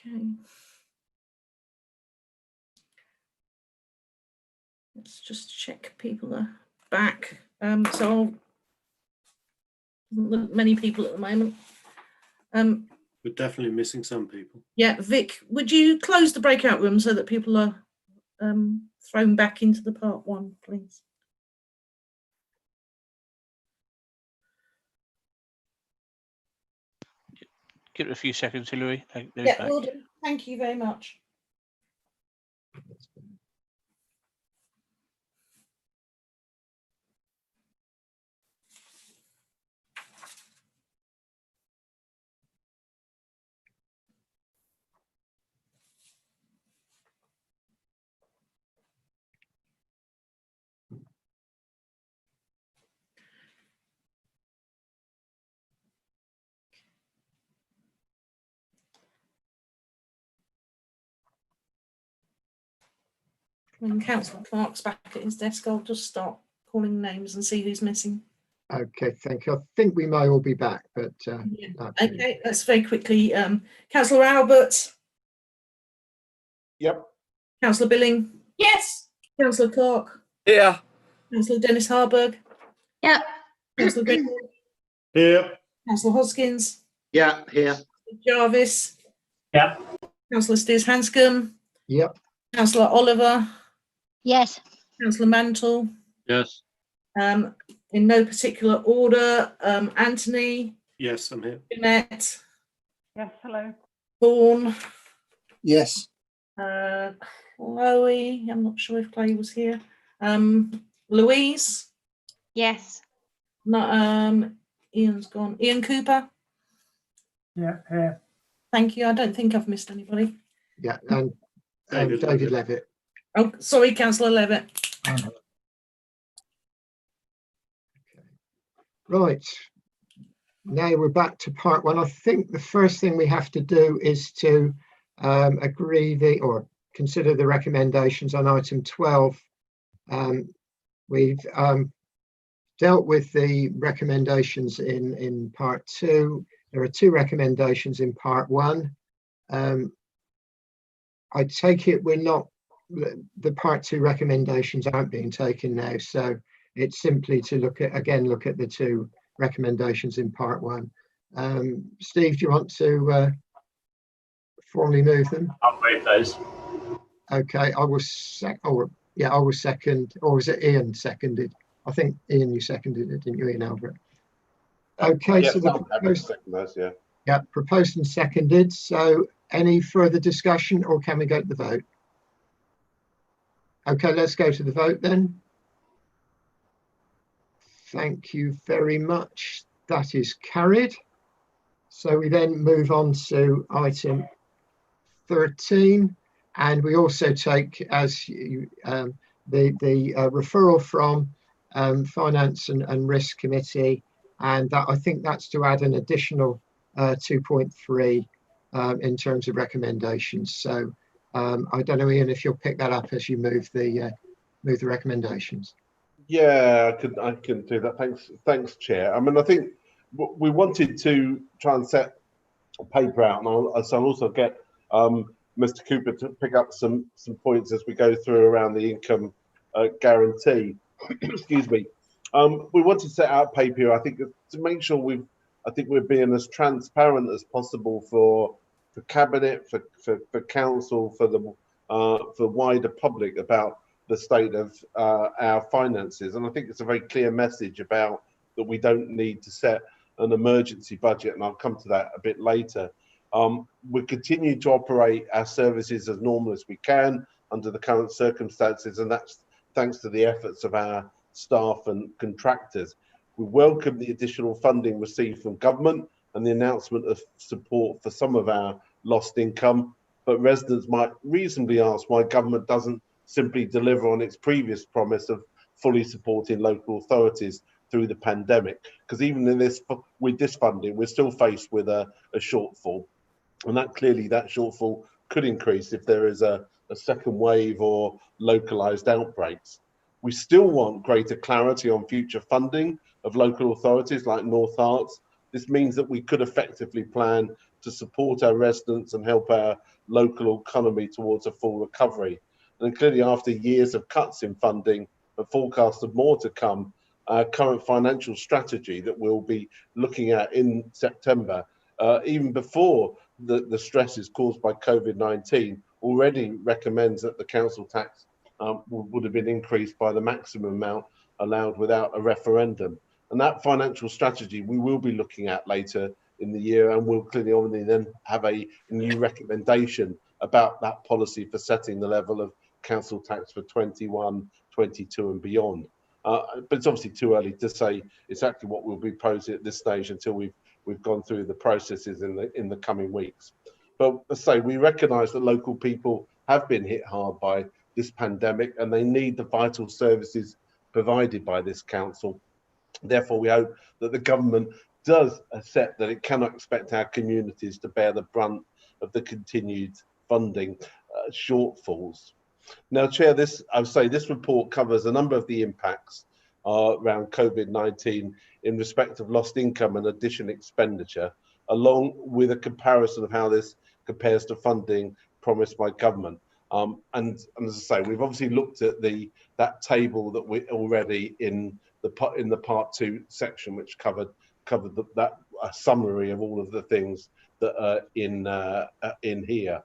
Okay. Let's just check people are back. So many people at the moment. We're definitely missing some people. Yeah, Vic, would you close the breakout room so that people are thrown back into the part one, please? Give it a few seconds, Hilary. Yeah, will do. Thank you very much. When Councillor Clark's back at his desk, I'll just start calling names and see who's missing. Okay, thank you. I think we may all be back, but Yeah. Okay, let's very quickly. Councillor Albert. Yep. Councillor Billing. Yes. Councillor Clark. Yeah. Councillor Dennis Harburg. Yeah. Councillor Greenwood. Here. Councillor Hoskins. Yeah, here. Jarvis. Yeah. Councillor Steers Hanscom. Yep. Councillor Oliver. Yes. Councillor Mantle. Yes. In no particular order, Anthony. Yes, I'm here. Jeanette. Yes, hello. Dawn. Yes. Chloe. I'm not sure if Chloe was here. Louise. Yes. No, Ian's gone. Ian Cooper. Yeah, here. Thank you. I don't think I've missed anybody. Yeah, and David Levitt. Oh, sorry, Councillor Levitt. Right. Now we're back to part one. I think the first thing we have to do is to agree or consider the recommendations on item 12. We've dealt with the recommendations in part two. There are two recommendations in part one. I take it we're not, the part two recommendations aren't being taken now, so it's simply to look at the two recommendations in part one. Steve, do you want to formally move them? I'll move those. Okay, I will second, or was it Ian seconded? I think Ian, you seconded it, didn't you, Ian Albert? Okay, Yes, so the I'm happy to second those, yeah. Yeah, proposed and seconded. So any further discussion, or can we go to the vote? Okay, let's go to the vote then. Thank you very much. That is carried. So we then move on to item 13, and we also take as you, the referral from Finance and Risk Committee, and that I think that's to add an additional 2.3 in terms of recommendations. So I don't know, Ian, if you'll pick that up as you move the recommendations. Yeah, I can do that. Thanks, Chair. I mean, I think we wanted to try and set a paper out, and I'll also get Mr. Cooper to pick up some points as we go through around the income guarantee. Excuse me. We want to set out paper, I think, to make sure we're being as transparent as possible for cabinet, for council, for the wider public about the state of our finances. And I think it's a very clear message about that we don't need to set an emergency budget, and I'll come to that a bit later. We continue to operate our services as normal as we can under the current circumstances, and that's thanks to the efforts of our staff and contractors. We welcome the additional funding received from government and the announcement of support for some of our lost income, but residents might reasonably ask why government doesn't simply deliver on its previous promise of fully supporting local authorities through the pandemic, because even with this funding, we're still faced with a shortfall, and that shortfall could increase if there is a second wave or localized outbreaks. We still want greater clarity on future funding of local authorities like North Herts. This means that we could effectively plan to support our residents and help our local economy towards a full recovery. And clearly, after years of cuts in funding and forecasts of more to come, our current financial strategy that we'll be looking at in September, even before the stresses caused by COVID-19, already recommends that the council tax would have been increased by the maximum amount allowed without a referendum. And that financial strategy we will be looking at later in the year, and we'll clearly only then have a new recommendation about that policy for setting the level of council tax for 21, 22 and beyond. But it's obviously too early to say exactly what we'll be proposing at this stage until we've gone through the processes in the coming weeks. But as I say, we recognise that local people have been hit hard by this pandemic and they need the vital services provided by this council. Therefore, we hope that the government does accept that it cannot expect our communities to bear the brunt of the continued funding shortfalls. Now, Chair, I would say this report covers a number of the impacts around COVID-19 in respect of lost income and additional expenditure, along with a comparison of how this compares to funding promised by government. And as I say, we've obviously looked at that table that we already in the part 2 section, which covered that summary of all of the things that are in here.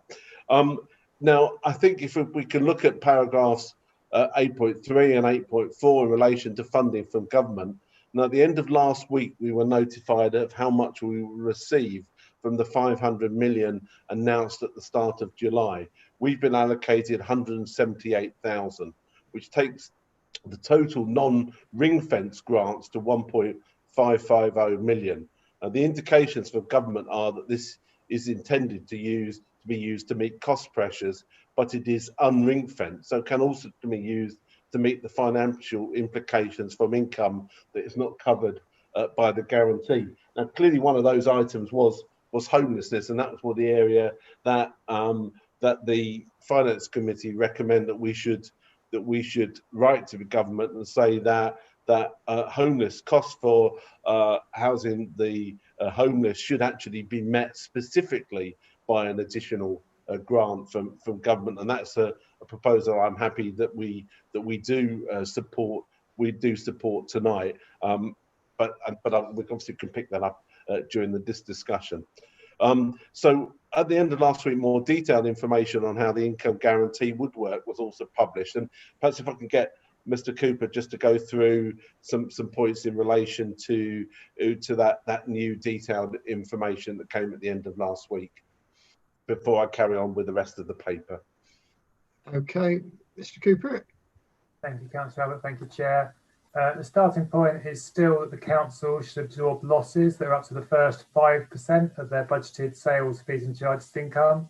Now, I think if we can look at paragraphs 8.3 and 8.4 in relation to funding from government. Now, at the end of last week, we were notified of how much we will receive from the 500 million announced at the start of July. We've been allocated 178,000, which takes the total non-ring-fence grants to 1.550 million. The indications for government are that this is intended to be used to meet cost pressures, but it is unring-fenced, so can also be used to meet the financial implications from income that is not covered by the guarantee. Now, clearly, one of those items was homelessness, and that was the area that that the Finance Committee recommend that we should write to the government and say that homeless costs for housing the homeless should actually be met specifically by an additional grant from government, and that's a proposal I'm happy that we do support. We do support tonight, but we obviously can pick that up during this discussion. So at the end of last week, more detailed information on how the income guarantee would work was also published, and perhaps if I can get Mr. Cooper just to go through some points in relation to that new detailed information that came at the end of last week, before I carry on with the rest of the paper. Okay, Mr. Cooper. Thank you, Councillor Abbott. Thank you, Chair. The starting point is still that the council should absorb losses that are up to the first 5% of their budgeted sales, fees and charges income.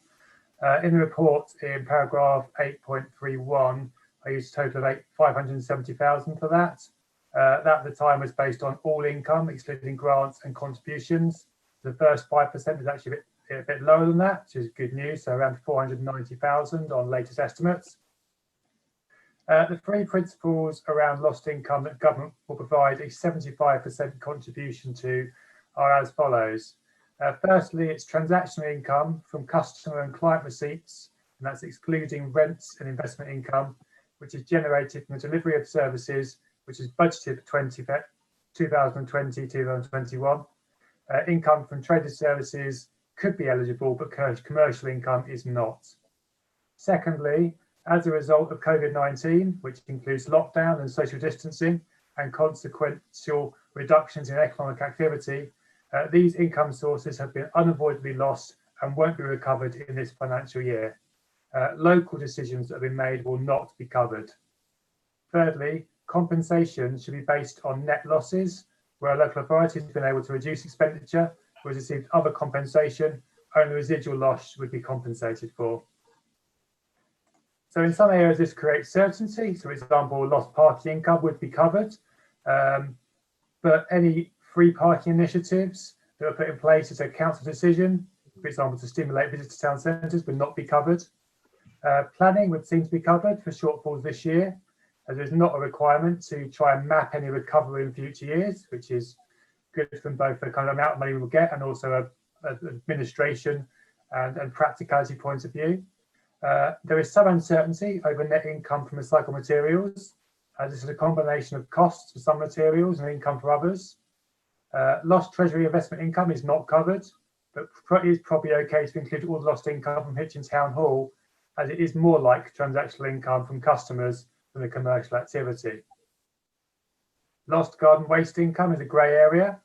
In the report, in paragraph 8.31, I used a total of 570,000 for that. That at the time was based on all income, excluding grants and contributions. The first 5% is actually a bit lower than that, which is good news, so around 490,000 on latest estimates. The three principles around lost income that government will provide a 75% contribution to are as follows. Firstly, it's transactional income from customer and client receipts, and that's excluding rents and investment income, which is generated from the delivery of services, which is budgeted for 2020-2021. Income from traded services could be eligible, but commercial income is not. Secondly, as a result of COVID-19, which includes lockdown and social distancing and consequential reductions in economic activity, these income sources have been unavoidably lost and won't be recovered in this financial year. Local decisions that have been made will not be covered. Thirdly, compensation should be based on net losses, where a local authority has been able to reduce expenditure or has received other compensation, only residual loss would be compensated for. So in some areas, this creates certainty. So, for example, lost parking income would be covered, but any free parking initiatives that are put in place as a council decision, for example, to stimulate visits to town centres, would not be covered. Planning would seem to be covered for shortfalls this year, as there's not a requirement to try and map any recovery in future years, which is good from both the kind of amount of money we will get and also administration and practicality point of view. There is some uncertainty over net income from recycled materials. This is a combination of costs for some materials and income for others. Lost Treasury investment income is not covered, but it is probably okay to include all the lost income from Hitchin Town Hall, as it is more like transactional income from customers than a commercial activity. Lost garden waste income is a grey area,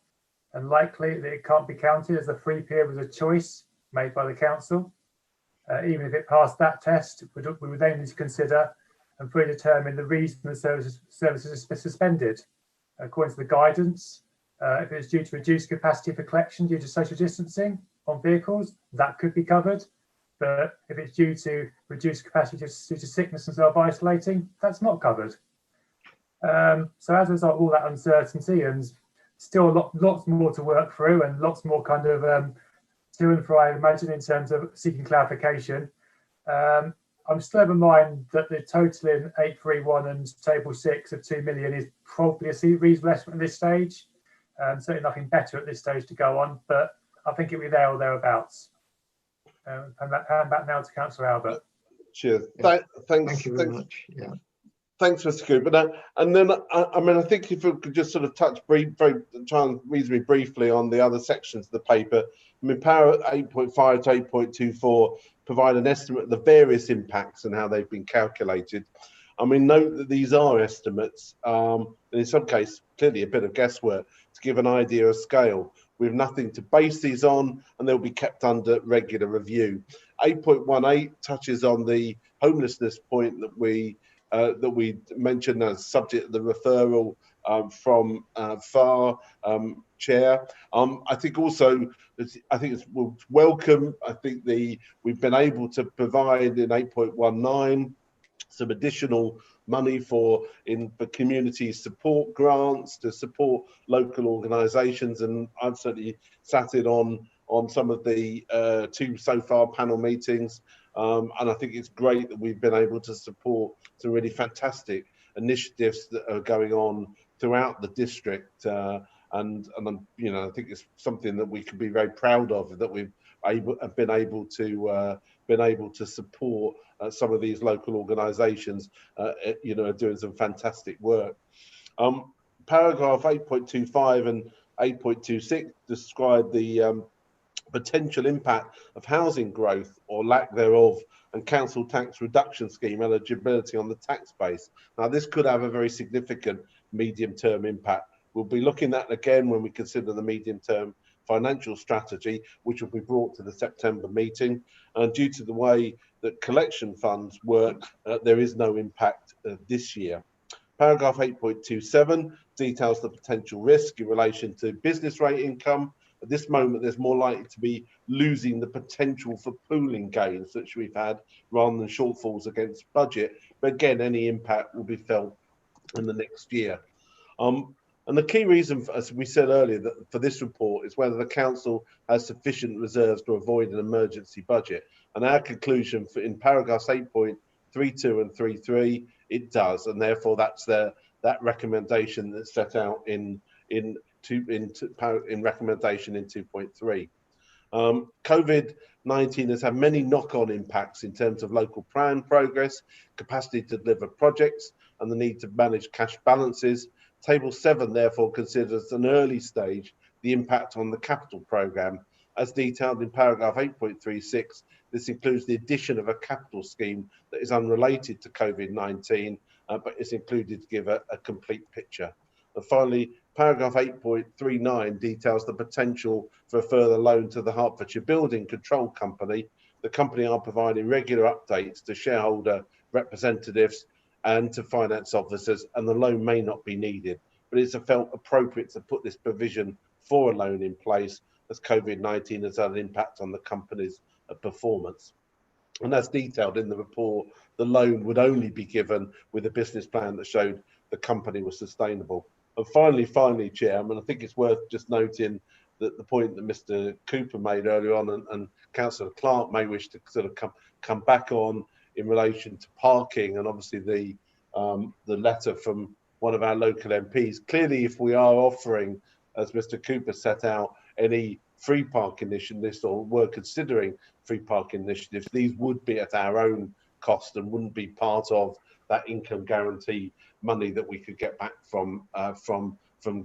and likely that it can't be counted as the free period was a choice made by the council. Even if it passed that test, we would then need to consider and predetermine the reason the services are suspended. According to the guidance, if it's due to reduced capacity for collection due to social distancing on vehicles, that could be covered. But if it's due to reduced capacity due to sickness and self-isolating, that's not covered. So as a result of all that uncertainty and still lots more to work through and lots more kind of to and fro, I imagine, in terms of seeking clarification, I'm still of a mind that the total in 831 and table 6 of 2 million is probably a reasonable estimate at this stage. Certainly nothing better at this stage to go on, but I think it'll be there or thereabouts. And back now to Councillor Albert. Cheers. Yeah. Thanks. Thank you very much. Yeah. Thanks, Mr. Cooper. And then, I mean, I think if we could just sort of touch try and reasonably briefly on the other sections of the paper. I mean, Power 8.5 to 8.24 provide an estimate of the various impacts and how they've been calculated. I mean, note that these are estimates, and in some cases, clearly a bit of guesswork to give an idea of scale. We have nothing to base these on, and they'll be kept under regular review. 8.18 touches on the homelessness point that we mentioned as subject to the referral from FAR chair. I think also, I think it's welcome. I think we've been able to provide in 8.19 some additional money for community support grants to support local organisations, and I've certainly sat in on some of the 2 so far panel meetings, and I think it's great that we've been able to support some really fantastic initiatives that are going on throughout the district, and you know, I think it's something that we can be very proud of, that we've been able to support some of these local organisations, you know, are doing some fantastic work. Paragraph 8.25 and 8.26 describe the potential impact of housing growth or lack thereof and council tax reduction scheme eligibility on the tax base. Now, this could have a very significant medium-term impact. We'll be looking at again when we consider the medium-term financial strategy, which will be brought to the September meeting. And due to the way that collection funds work, there is no impact this year. Paragraph 8.27 details the potential risk in relation to business rate income. At this moment, there's more likely to be losing the potential for pooling gains that we've had rather than shortfalls against budget. But again, any impact will be felt in the next year. And the key reason, as we said earlier, that for this report is whether the council has sufficient reserves to avoid an emergency budget. And our conclusion in paragraphs 8.32 and 33, it does, and therefore that's that recommendation that's set out in recommendation in 2.3. COVID-19 has had many knock-on impacts in terms of local plan progress, capacity to deliver projects, and the need to manage cash balances. Table 7 therefore considers an early stage the impact on the capital programme. As detailed in paragraph 8.36, this includes the addition of a capital scheme that is unrelated to COVID-19, but is included to give a complete picture. And finally, paragraph 8.39 details the potential for a further loan to the Hertfordshire Building Control Company. The company are providing regular updates to shareholder representatives and to finance officers, and the loan may not be needed, but it's felt appropriate to put this provision for a loan in place as COVID-19 has had an impact on the company's performance. And as detailed in the report, the loan would only be given with a business plan that showed the company was sustainable. And finally, Chairman, I think it's worth just noting that the point that Mr. Cooper made earlier on, and Councillor Clark may wish to sort of come back on in relation to parking, and obviously the letter from one of our local MPs. Clearly, if we are offering, as Mr. Cooper set out, any free parking initiatives or were considering free parking initiatives, these would be at our own cost and wouldn't be part of that income guarantee money that we could get back from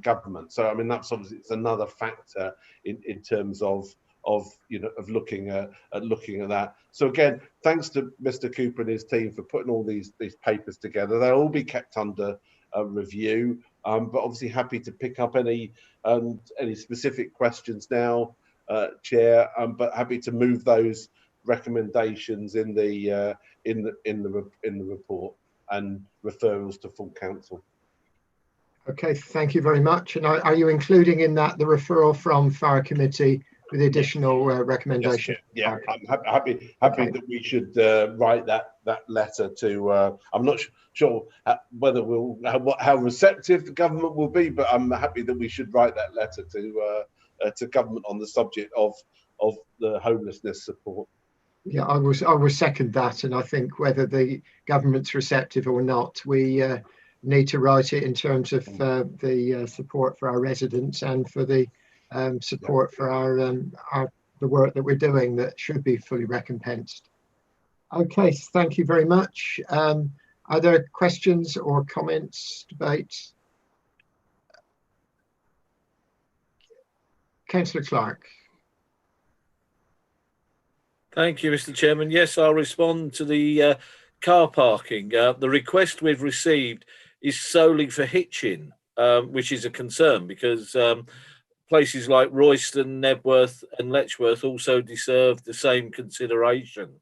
government. So I mean, that's obviously, it's another factor in terms of looking at that. So again, thanks to Mr. Cooper and his team for putting all these papers together. They'll all be kept under review, but obviously happy to pick up any specific questions now, Chair. But happy to move those recommendations in the report and referrals to full council. Okay, thank you very much. And are you including in that the referral from Fire Committee with the additional recommendation? Yes, yeah, I'm happy okay. That we should write that letter to. I'm not sure whether how receptive the government will be, but I'm happy that we should write that letter to government on the subject of the homelessness support. Yeah, I will second that, and I think whether the government's receptive or not, we need to write it in terms of the support for our residents and for the support for the work that we're doing that should be fully recompensed. Okay, thank you very much. Are there questions or comments, debates? Councillor Clark. Thank you, Mr. Chairman. Yes, I'll respond to the car parking. The request we've received is solely for Hitchin, which is a concern because places like Royston, Nebworth and Letchworth also deserve the same consideration.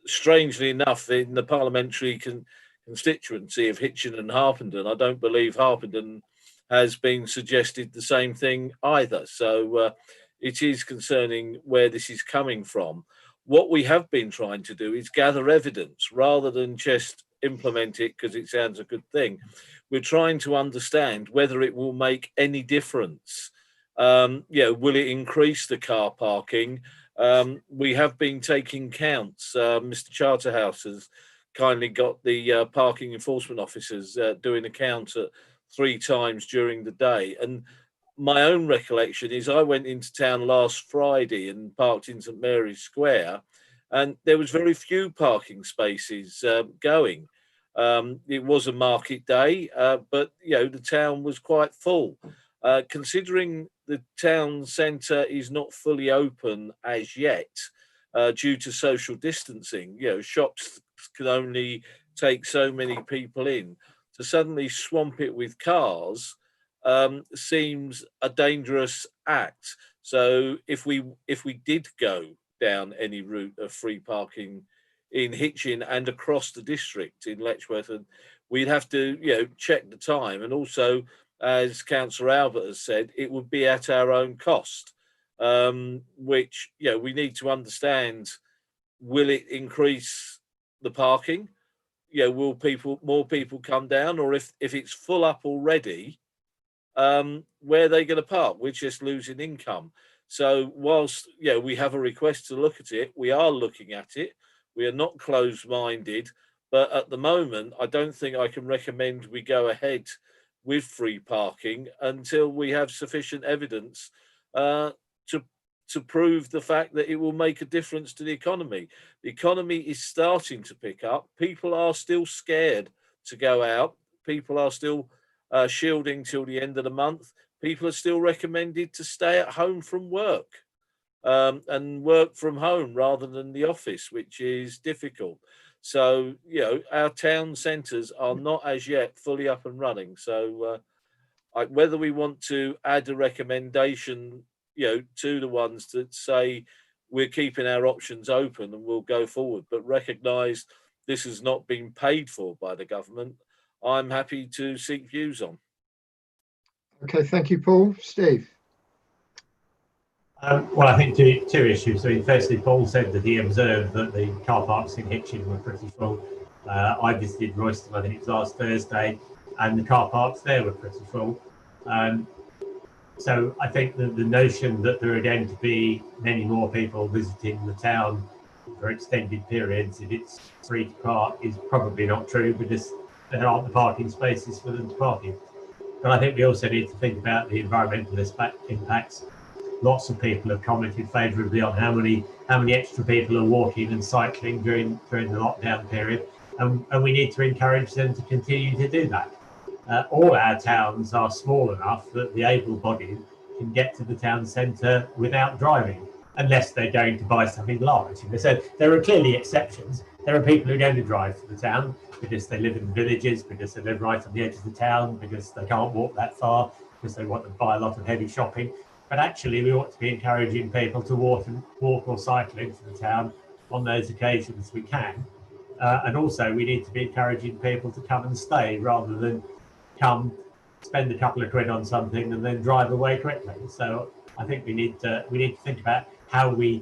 Strangely enough, in the parliamentary constituency of Hitchin and Harpenden, I don't believe Harpenden has been suggested the same thing either. So it is concerning where this is coming from. What we have been trying to do is gather evidence rather than just implement it because it sounds a good thing. We're trying to understand whether it will make any difference. Will it increase the car parking? We have been taking counts. Mr. Charterhouse has kindly got the parking enforcement officers doing a count at 3 times during the day. And my own recollection is I went into town last Friday and parked in St Mary's Square, and there was very few parking spaces going. It was a market day, but the town was quite full. Considering the town centre is not fully open as yet due to social distancing, shops can only take so many people in. To suddenly swamp it with cars seems a dangerous act. So if we did go down any route of free parking in Hitchin and across the district in Letchworth, and we'd have to check the time, and also, as Councillor Albert has said, it would be at our own cost, which we need to understand. Will it increase the parking? Will more people come down, or if it's full up already, where are they going to park? We're just losing income. So whilst we have a request to look at it, we are looking at it. We are not closed-minded, but at the moment, I don't think I can recommend we go ahead with free parking until we have sufficient evidence to prove the fact that it will make a difference to the economy. The economy is starting to pick up. People are still scared to go out. People are still shielding till the end of the month. People are still recommended to stay at home from work and work from home rather than the office, which is difficult. So, our town centres are not as yet fully up and running. So whether we want to add a recommendation, to the ones that say we're keeping our options open and we'll go forward, but recognise this has not been paid for by the government, I'm happy to seek views on. Okay, thank you, Paul. Steve? Well, I think two issues. So firstly, Paul said that he observed that the car parks in Hitchin were pretty full. I visited Royston, I think it was last Thursday, and the car parks there were pretty full. So I think that the notion that there are going to be many more people visiting the town for extended periods if it's free to park is probably not true, because there aren't the parking spaces for them to park in. But I think we also need to think about the environmental impacts lots of people have commented favourably on how many extra people are walking and cycling during the lockdown period, and we need to encourage them to continue to do that. All our towns are small enough that the able-bodied can get to the town centre without driving, unless they're going to buy something large. So there are clearly exceptions. There are people who don't drive to the town because they live in villages, because they live right on the edge of the town, because they can't walk that far, because they want to buy a lot of heavy shopping. But actually, we ought to be encouraging people to walk or cycle into the town on those occasions we can. And also, we need to be encouraging people to come and stay rather than come, spend a couple of quid on something and then drive away quickly. So I think we need to think about how we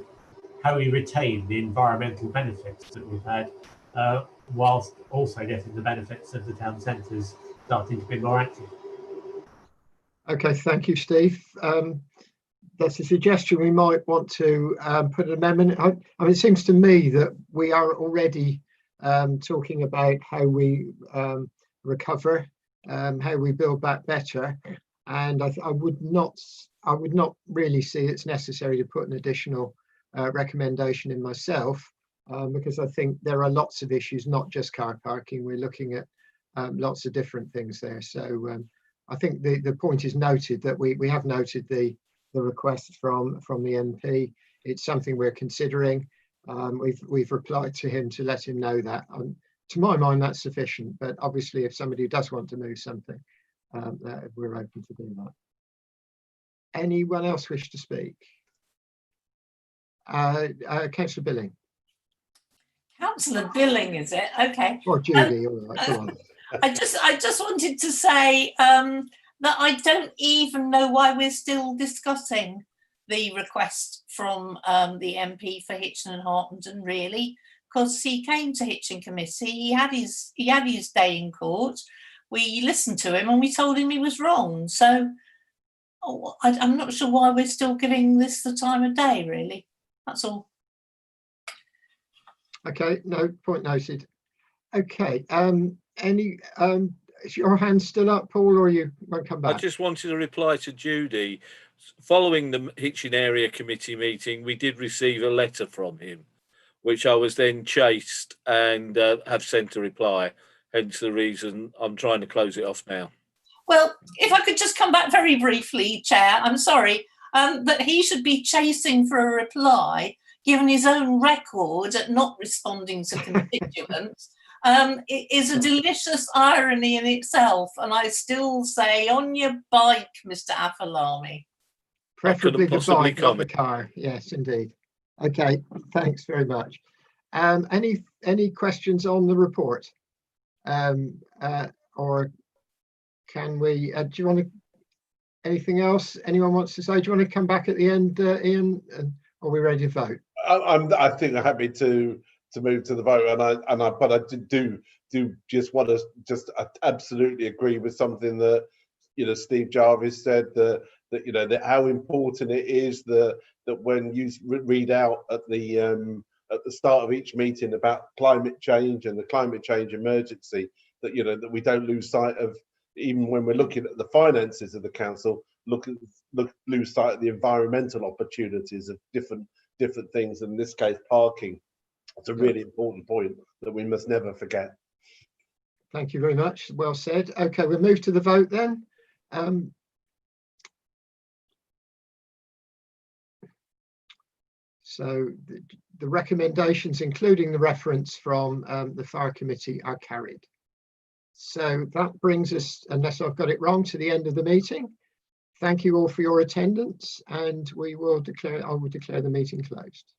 retain the environmental benefits that we've had, whilst also getting the benefits of the town centres starting to be more active. Okay, thank you, Steve. That's a suggestion. We might want to put an amendment. I mean, it seems to me that we are already talking about how we recover, how we build back better, and I would not really see it's necessary to put an additional recommendation in myself, because I think there are lots of issues, not just car parking. We're looking at lots of different things there. So I think the point is noted, that we have noted the request from the MP. It's something we're considering. We've replied to him to let him know that. To my mind, that's sufficient. But obviously, if somebody does want to move something, we're open to do that. Anyone else wish to speak? Councillor Billing. Councillor Billing, is it? Okay. Or Judy, all right, go on. I just wanted to say that I don't even know why we're still discussing the request from the MP for Hitchin and Harpenden, really, because he came to Hitchin committee, he had his day in court, we listened to him and we told him he was wrong. So I'm not sure why we're still giving this the time of day, really. That's all. Okay, no, point noted. Okay, is your hand still up, Paul, or you won't come back? I just wanted to reply to Judy. Following the Hitchin Area Committee meeting, we did receive a letter from him, which I was then chased and have sent a reply. Hence the reason I'm trying to close it off now. Well, if I could just come back very briefly, Chair, I'm sorry, that he should be chasing for a reply, given his own record at not responding to constituents. It is a delicious irony in itself, and I still say, on your bike, Mr. Afalami. Preferably the bike, not the car. Yes, indeed. Okay, thanks very much. Any questions on the report? Or can we, do you want to, anything else anyone wants to say? Do you want to come back at the end, Ian? Are we ready to vote? I think I'm happy to move to the vote, but I do just want to absolutely agree with something that Steve Jarvis said, that how important it is that when you read out at the start of each meeting about climate change and the climate change emergency, that we don't lose sight of, even when we're looking at the finances of the council, lose sight of the environmental opportunities of different things, in this case parking. It's a really important point that we must never forget. Thank you very much. Well said. Okay, we'll move to the vote then. So the recommendations, including the reference from the Fire Committee, are carried. So that brings us, unless I've got it wrong, to the end of the meeting. Thank you all for your attendance, and I will declare the meeting closed.